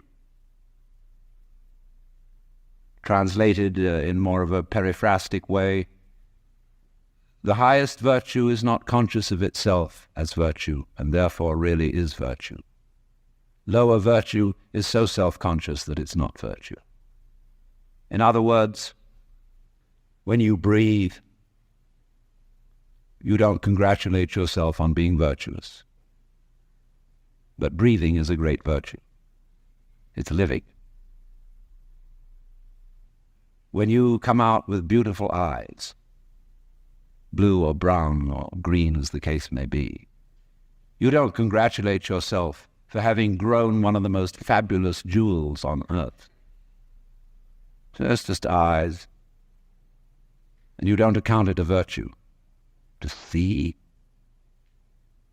Translated in more of a periphrastic way, the highest virtue is not conscious of itself as virtue, and therefore really is virtue. Lower virtue is so self-conscious that it's not virtue. In other words, when you breathe, you don't congratulate yourself on being virtuous. But breathing is a great virtue. It's living. When you come out with beautiful eyes, blue or brown or green as the case may be, you don't congratulate yourself for having grown one of the most fabulous jewels on earth. So it's just eyes, and you don't account it a virtue to see,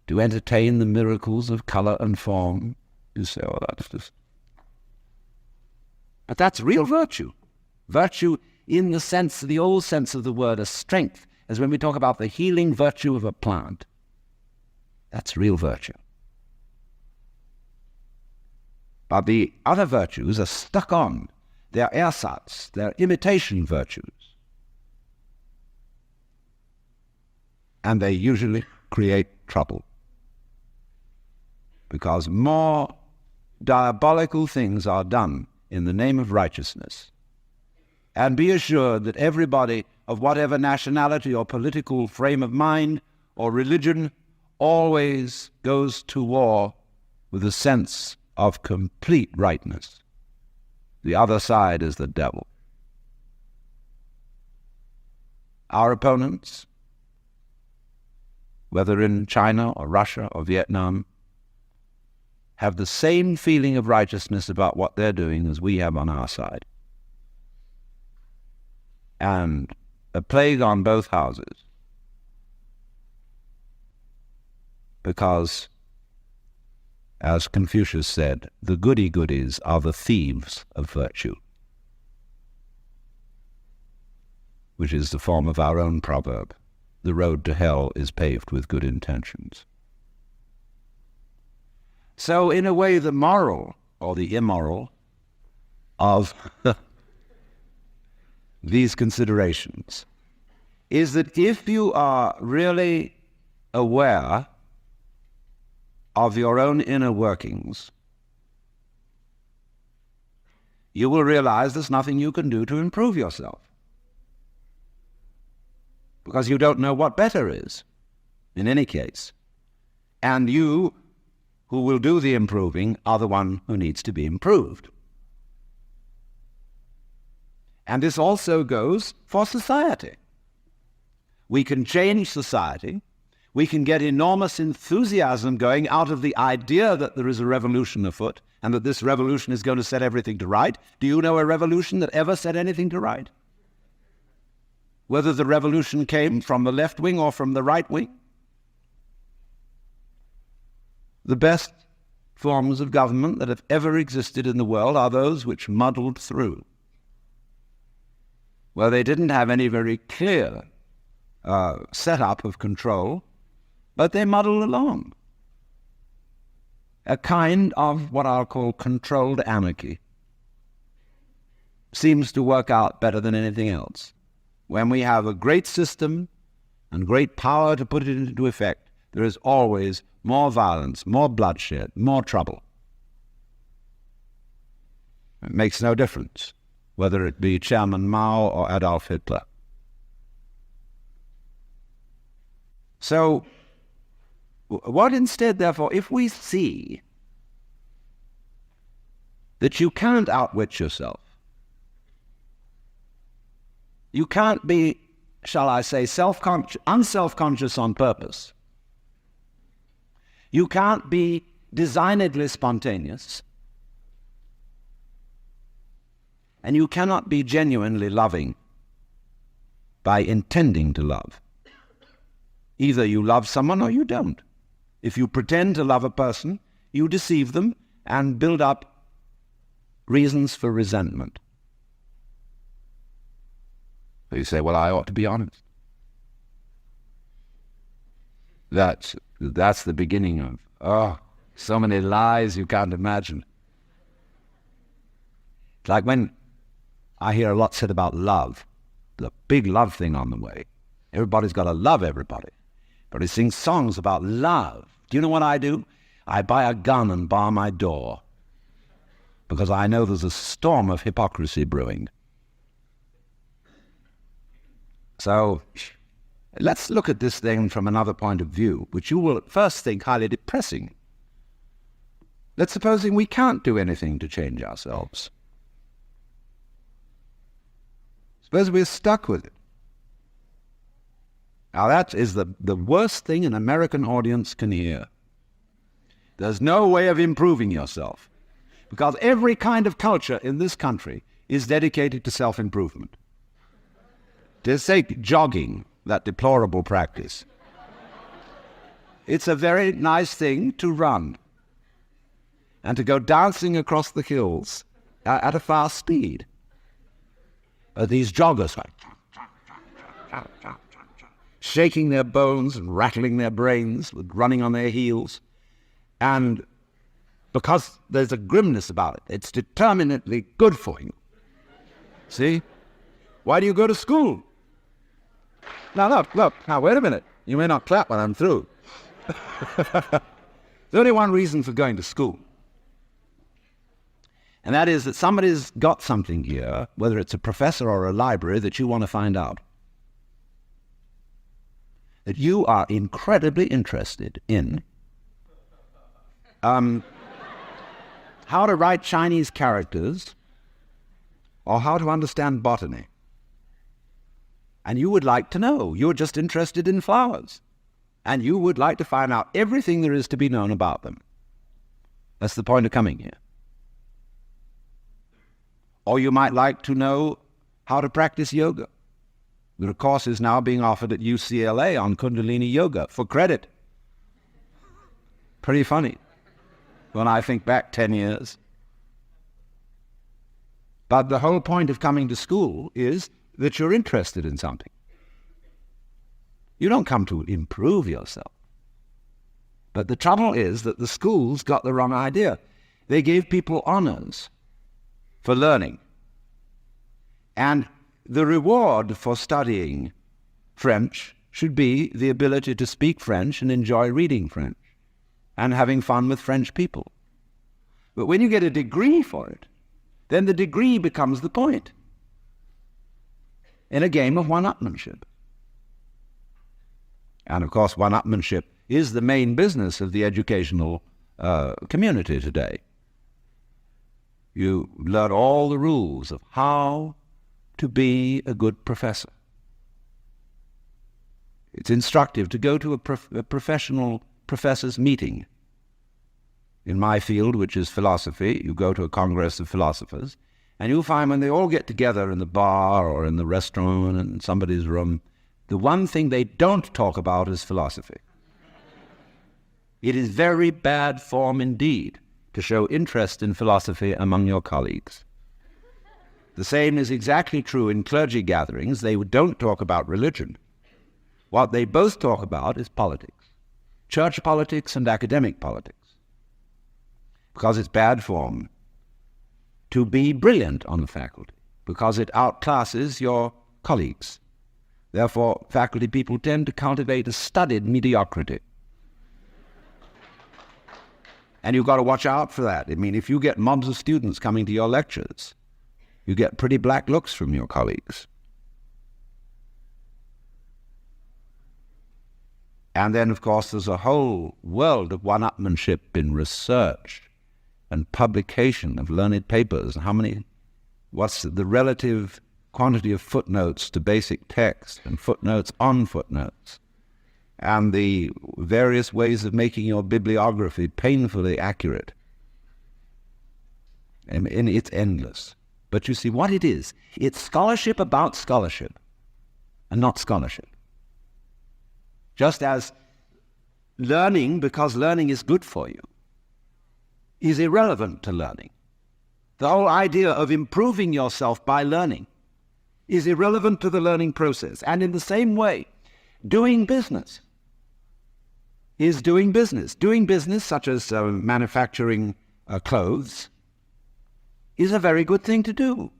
to entertain the miracles of color and form. You say, oh, that's just... But that's real virtue. Virtue in the sense, the old sense of the word, as strength, as when we talk about the healing virtue of a plant. That's real virtue. But the other virtues are stuck on. They're ersatz, they're imitation virtues. And they usually create trouble. Because more diabolical things are done in the name of righteousness. And be assured that everybody of whatever nationality or political frame of mind or religion always goes to war with a sense of complete rightness. The other side is the devil. Our opponents, whether in China or Russia or Vietnam, have the same feeling of righteousness about what they're doing as we have on our side. And a plague on both houses. Because, as Confucius said, the goody-goodies are the thieves of virtue, which is the form of our own proverb, the road to hell is paved with good intentions. So, in a way, the moral, or the immoral, of these considerations is that if you are really aware of your own inner workings, you will realize there's nothing you can do to improve yourself, because you don't know what better is, in any case. And you, who will do the improving, are the one who needs to be improved. And this also goes for society. We can change society. We can get enormous enthusiasm going out of the idea that there is a revolution afoot and that this revolution is going to set everything to right. Do you know a revolution that ever set anything to right? Whether the revolution came from the left wing or from the right wing? The best forms of government that have ever existed in the world are those which muddled through, where they didn't have any very clear setup of control, but they muddled along. A kind of what I'll call controlled anarchy seems to work out better than anything else. When we have a great system and great power to put it into effect, there is always more violence, more bloodshed, more trouble. It makes no difference whether it be Chairman Mao or Adolf Hitler. So, what instead, therefore, if we see that you can't outwit yourself, you can't be, shall I say, unself-conscious on purpose, you can't be designedly spontaneous, and you cannot be genuinely loving by intending to love. Either you love someone or you don't. If you pretend to love a person, you deceive them and build up reasons for resentment. So you say, well, I ought to be honest. That's the beginning of, so many lies you can't imagine. It's like when I hear a lot said about love, the big love thing on the way. Everybody's got to love everybody. But he sings songs about love. Do you know what I do? I buy a gun and bar my door, because I know there's a storm of hypocrisy brewing. So let's look at this thing from another point of view, which you will at first think highly depressing. Let's supposing we can't do anything to change ourselves. Suppose we're stuck with it. Now that is the worst thing an American audience can hear. There's no way of improving yourself, because every kind of culture in this country is dedicated to self-improvement. Just take jogging, that deplorable practice. It's a very nice thing to run and to go dancing across the hills at a fast speed. These joggers are shaking their bones and rattling their brains, running on their heels. And because there's a grimness about it, it's determinately good for you. See? Why do you go to school? Now, look, now, wait a minute. You may not clap when I'm through. There's only one reason for going to school. And that is that somebody's got something here, whether it's a professor or a library, that you want to find out. That you are incredibly interested in how to write Chinese characters or how to understand botany. And you would like to know. You're just interested in flowers. And you would like to find out everything there is to be known about them. That's the point of coming here. Or you might like to know how to practice yoga. There are courses now being offered at UCLA on Kundalini Yoga for credit. Pretty funny when I think back 10 years. But the whole point of coming to school is that you're interested in something. You don't come to improve yourself. But the trouble is that the schools got the wrong idea. They gave people honors for learning. And the reward for studying French should be the ability to speak French and enjoy reading French and having fun with French people. But when you get a degree for it, then the degree becomes the point in a game of one-upmanship. And of course, one-upmanship is the main business of the educational community today. You learn all the rules of how to be a good professor. It's instructive to go to a professional professor's meeting. In my field, which is philosophy, you go to a congress of philosophers, and you'll find when they all get together in the bar or in the restaurant in somebody's room, the one thing they don't talk about is philosophy. It is very bad form indeed to show interest in philosophy among your colleagues. The same is exactly true in clergy gatherings. They don't talk about religion. What they both talk about is politics, church politics and academic politics, because it's bad form to be brilliant on the faculty, because it outclasses your colleagues. Therefore, faculty people tend to cultivate a studied mediocrity. And you've got to watch out for that. I mean, if you get mobs of students coming to your lectures, you get pretty black looks from your colleagues. And then, of course, there's a whole world of one-upmanship in research and publication of learned papers. What's the relative quantity of footnotes to basic text and footnotes on footnotes, and the various ways of making your bibliography painfully accurate. And it's endless. But you see what it is. It's scholarship about scholarship and not scholarship. Just as learning, because learning is good for you, is irrelevant to learning. The whole idea of improving yourself by learning is irrelevant to the learning process. And in the same way, doing business is doing business. Doing business, such as manufacturing clothes, is a very good thing to do.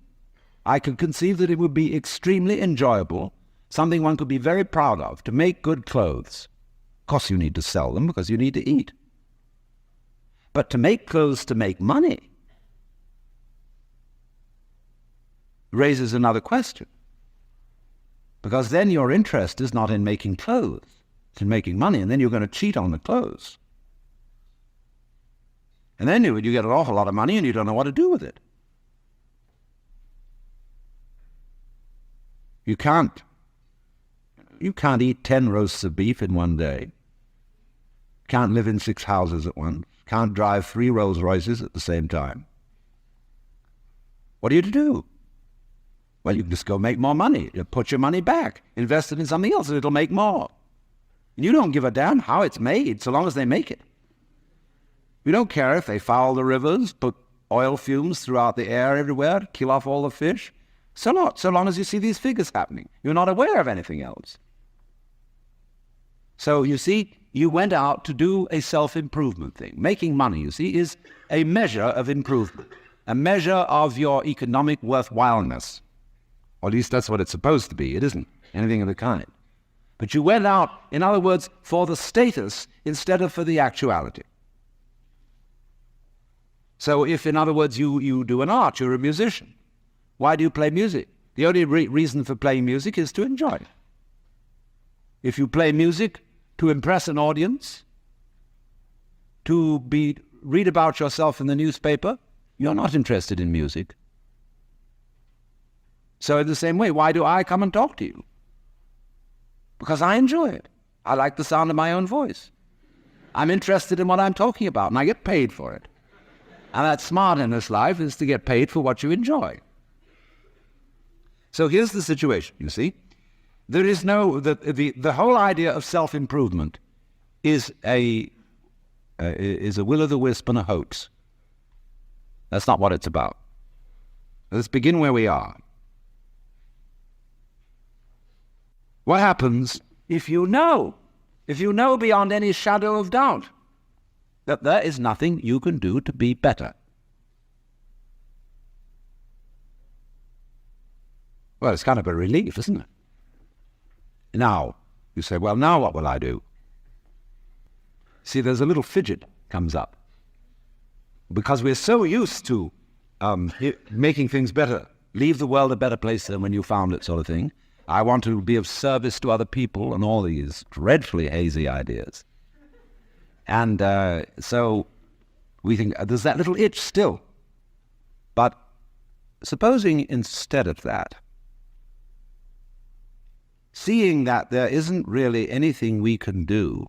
I could conceive that it would be extremely enjoyable, something one could be very proud of, to make good clothes. Of course, you need to sell them because you need to eat. But to make clothes to make money raises another question. Because then your interest is not in making clothes, it's in making money, and then you're going to cheat on the clothes. And then you get an awful lot of money and you don't know what to do with it. You can't eat 10 roasts of beef in one day. Can't live in 6 houses at once. Can't drive 3 Rolls Royces at the same time. What are you to do? Well, you can just go make more money. You put your money back, invest it in something else, and it'll make more. And you don't give a damn how it's made, so long as they make it. You don't care if they foul the rivers, put oil fumes throughout the air everywhere, kill off all the fish. So long as you see these figures happening. You're not aware of anything else. So, you see, you went out to do a self-improvement thing. Making money, you see, is a measure of improvement, a measure of your economic worthwhileness. Or at least that's what it's supposed to be. It isn't anything of the kind. But you went out, in other words, for the status instead of for the actuality. So if, in other words, you do an art, you're a musician. Why do you play music? The only reason for playing music is to enjoy it. If you play music to impress an audience, to read about yourself in the newspaper, you're not interested in music. So in the same way, why do I come and talk to you? Because I enjoy it. I like the sound of my own voice. I'm interested in what I'm talking about, and I get paid for it. And that's smart in this life, is to get paid for what you enjoy. So here's the situation, you see. There is no, the whole idea of self-improvement is a will-o'-the-wisp and a hoax. That's not what it's about. Let's begin where we are. What happens if you know beyond any shadow of doubt that there is nothing you can do to be better? Well, it's kind of a relief, isn't it? Now, you say, well, now what will I do? See, there's a little fidget comes up. Because we're so used to making things better, leave the world a better place than when you found it, sort of thing. I want to be of service to other people, and all these dreadfully hazy ideas. And so we think, there's that little itch still. But supposing instead of that, seeing that there isn't really anything we can do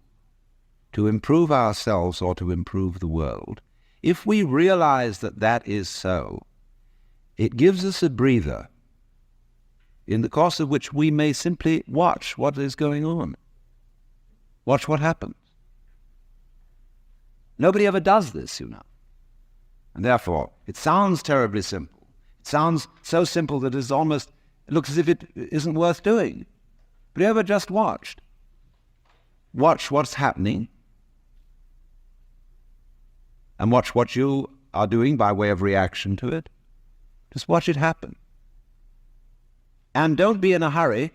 to improve ourselves or to improve the world, if we realize that that is so, it gives us a breather in the course of which we may simply watch what is going on. Watch what happens. Nobody ever does this, you know. And therefore, it sounds terribly simple. It sounds so simple that it looks as if it isn't worth doing. But you ever just watched? Watch what's happening, and watch what you are doing by way of reaction to it. Just watch it happen. And don't be in a hurry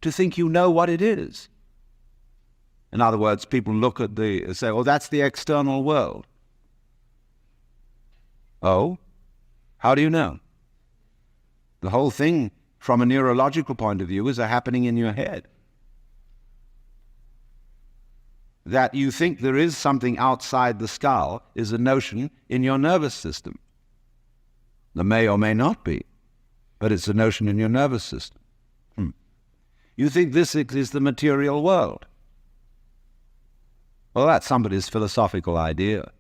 to think you know what it is. In other words, people look at say, oh, that's the external world. Oh, how do you know? The whole thing, from a neurological point of view, is a happening in your head. That you think there is something outside the skull is a notion in your nervous system. There may or may not be, but it's a notion in your nervous system. You think this is the material world. Well, that's somebody's philosophical idea.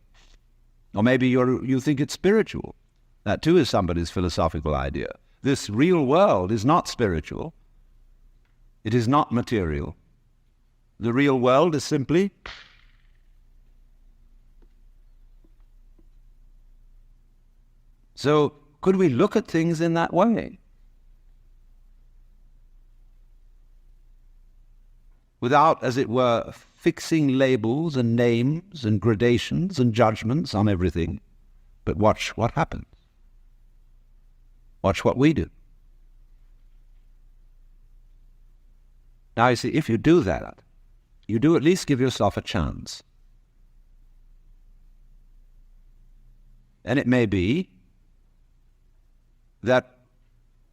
Or maybe you think it's spiritual. That too is somebody's philosophical idea. This real world is not spiritual. It is not material. The real world is simply so could we look at things in that way? Without, as it were, fixing labels and names and gradations and judgments on everything, but watch what happens. Watch what we do. Now, you see, if you do that, you do at least give yourself a chance. And it may be that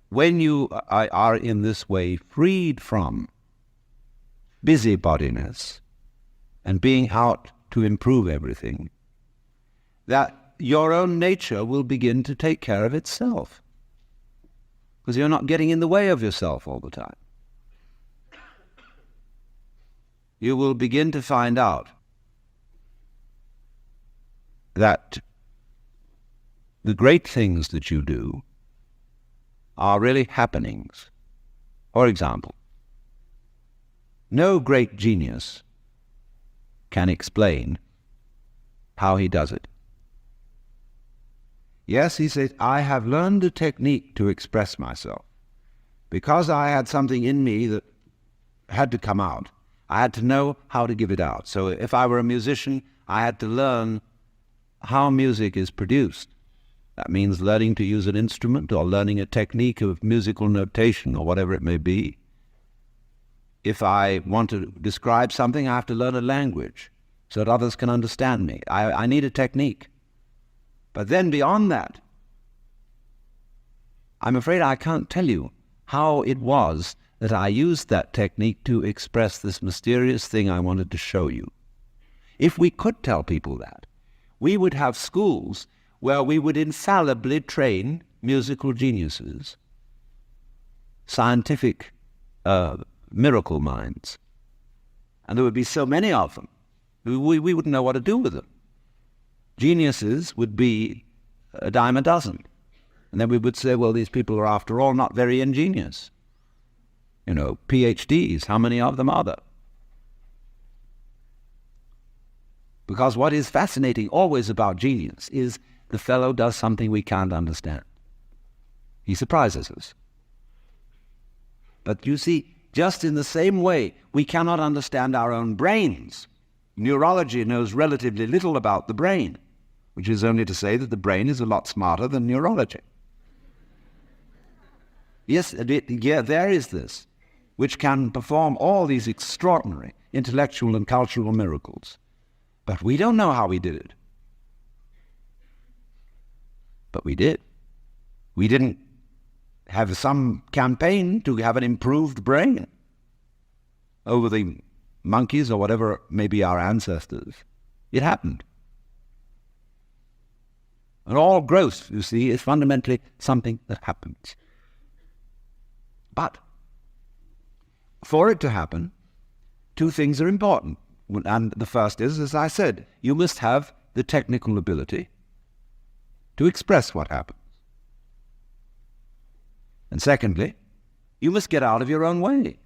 when you are in this way freed from busybodiness and being out to improve everything, that your own nature will begin to take care of itself, because you're not getting in the way of yourself all the time. You will begin to find out that the great things that you do are really happenings. For example, no great genius can explain how he does it. Yes, he says, I have learned a technique to express myself. Because I had something in me that had to come out, I had to know how to give it out. So if I were a musician, I had to learn how music is produced. That means learning to use an instrument or learning a technique of musical notation or whatever it may be. If I want to describe something, I have to learn a language so that others can understand me. I need a technique. But then beyond that, I'm afraid I can't tell you how it was that I used that technique to express this mysterious thing I wanted to show you. If we could tell people that, we would have schools where we would infallibly train musical geniuses scientific miracle minds. And there would be so many of them, we wouldn't know what to do with them. Geniuses would be a dime a dozen. And then we would say, well, these people are, after all, not very ingenious. You know, PhDs, how many of them are there? Because what is fascinating always about genius is the fellow does something we can't understand. He surprises us. But you see, just in the same way, we cannot understand our own brains. Neurology knows relatively little about the brain, which is only to say that the brain is a lot smarter than neurology. Yes, there is this, which can perform all these extraordinary intellectual and cultural miracles. But we don't know how we did it. But we did. We didn't have some campaign to have an improved brain over the monkeys or whatever may be our ancestors. It happened. And all growth, you see, is fundamentally something that happens. But for it to happen, two things are important. And the first is, as I said, you must have the technical ability to express what happens. And secondly, you must get out of your own way.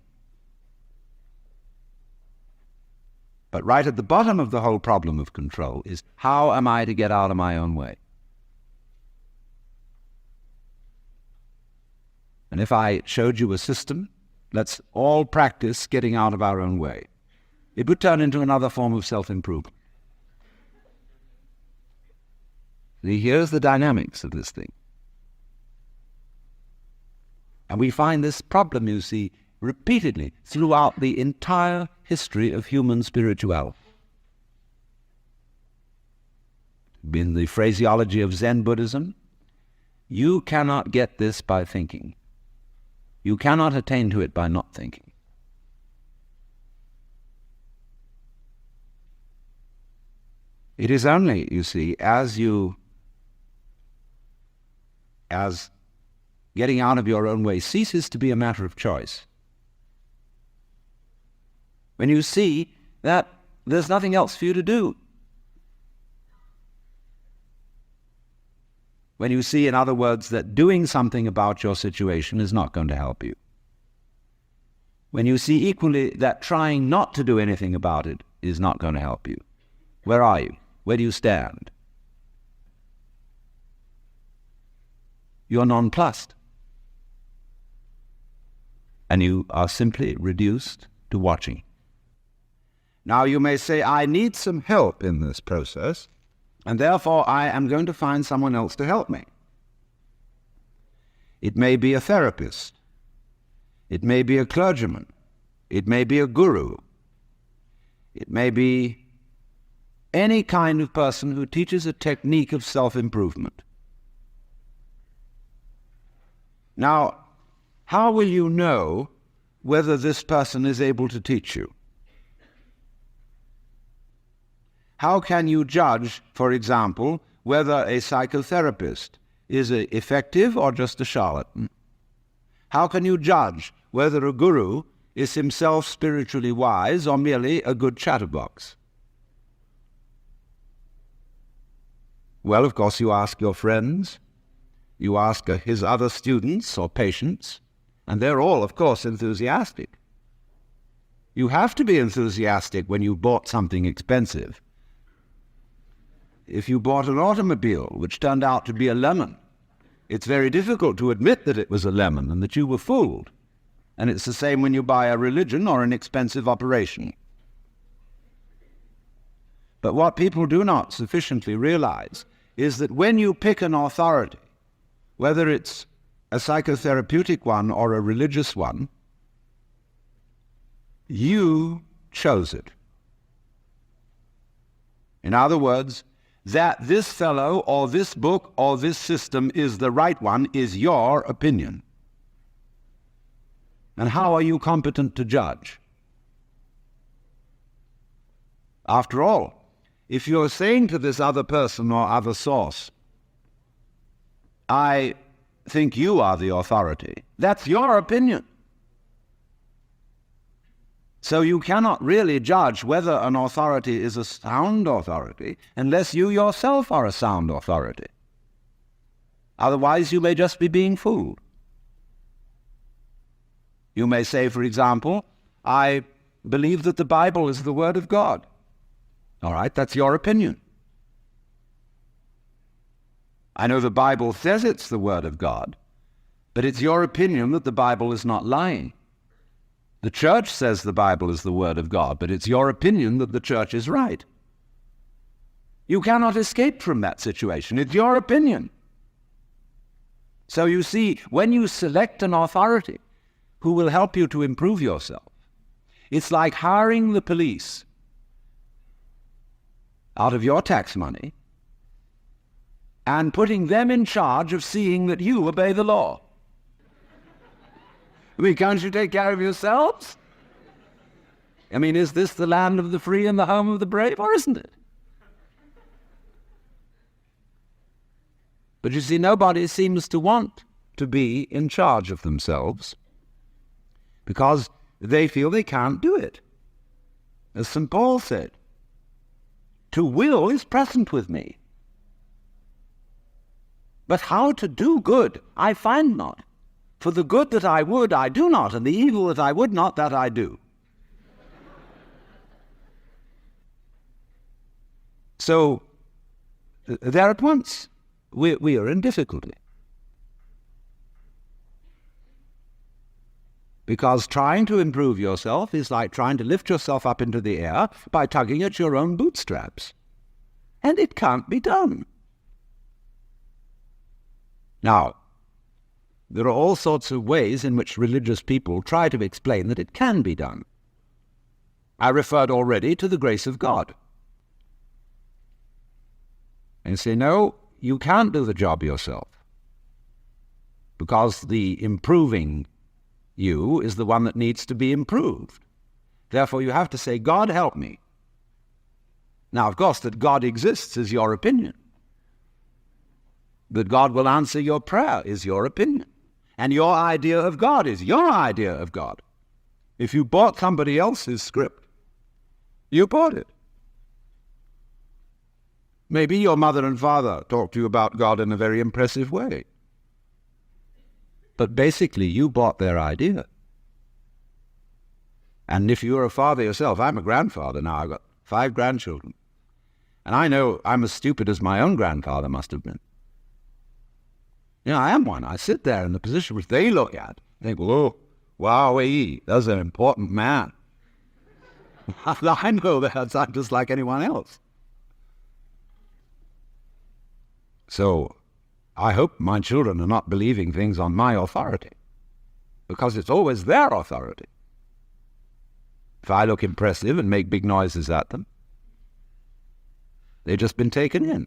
But right at the bottom of the whole problem of control is, how am I to get out of my own way? And if I showed you a system, let's all practice getting out of our own way. It would turn into another form of self-improvement. See, here's the dynamics of this thing. And we find this problem, you see, repeatedly throughout the entire history of human spirituality. In the phraseology of Zen Buddhism, you cannot get this by thinking. You cannot attain to it by not thinking. It is only, you see, as getting out of your own way ceases to be a matter of choice, when you see that there's nothing else for you to do. When you see, in other words, that doing something about your situation is not going to help you. When you see equally that trying not to do anything about it is not going to help you. Where are you? Where do you stand? You're nonplussed. And you are simply reduced to watching. Now you may say, I need some help in this process, and therefore I am going to find someone else to help me. It may be a therapist. It may be a clergyman. It may be a guru. It may be any kind of person who teaches a technique of self-improvement. Now, how will you know whether this person is able to teach you? How can you judge, for example, whether a psychotherapist is effective or just a charlatan? How can you judge whether a guru is himself spiritually wise or merely a good chatterbox? Well, of course, you ask your friends, you ask his other students or patients, and they're all, of course, enthusiastic. You have to be enthusiastic when you bought something expensive. If you bought an automobile which turned out to be a lemon, it's very difficult to admit that it was a lemon and that you were fooled. And it's the same when you buy a religion or an expensive operation. But what people do not sufficiently realize is that when you pick an authority, whether it's a psychotherapeutic one or a religious one, you chose it. In other words, that this fellow or this book or this system is the right one is your opinion. And how are you competent to judge? After all, if you're saying to this other person or other source, I think you are the authority. That's your opinion. So you cannot really judge whether an authority is a sound authority unless you yourself are a sound authority. Otherwise, you may just be being fooled. You may say, for example, I believe that the Bible is the Word of God. All right, that's your opinion. I know the Bible says it's the Word of God, but it's your opinion that the Bible is not lying. The church says the Bible is the Word of God, but it's your opinion that the church is right. You cannot escape from that situation. It's your opinion. So you see, when you select an authority who will help you to improve yourself, it's like hiring the police out of your tax money and putting them in charge of seeing that you obey the law. I mean, can't you take care of yourselves? I mean, is this the land of the free and the home of the brave, or isn't it? But you see, nobody seems to want to be in charge of themselves because they feel they can't do it. As St. Paul said, to will is present with me, but how to do good I find not. For the good that I would, I do not, and the evil that I would not, that I do. So, there at once, we are in difficulty. Because trying to improve yourself is like trying to lift yourself up into the air by tugging at your own bootstraps. And it can't be done. Now, there are all sorts of ways in which religious people try to explain that it can be done. I referred already to the grace of God. And say, no, you can't do the job yourself, because the improving you is the one that needs to be improved. Therefore, you have to say, God, help me. Now, of course, that God exists is your opinion. That God will answer your prayer is your opinion. And your idea of God is your idea of God. If you bought somebody else's script, you bought it. Maybe your mother and father talked to you about God in a very impressive way. But basically, you bought their idea. And if you're a father yourself, I'm a grandfather now. I've got 5 grandchildren. And I know I'm as stupid as my own grandfather must have been. You know, I am one. I sit there in the position which they look at and think, whoa, wowee, that's an important man. I know that I'm just like anyone else. So, I hope my children are not believing things on my authority, because it's always their authority. If I look impressive and make big noises at them, they've just been taken in.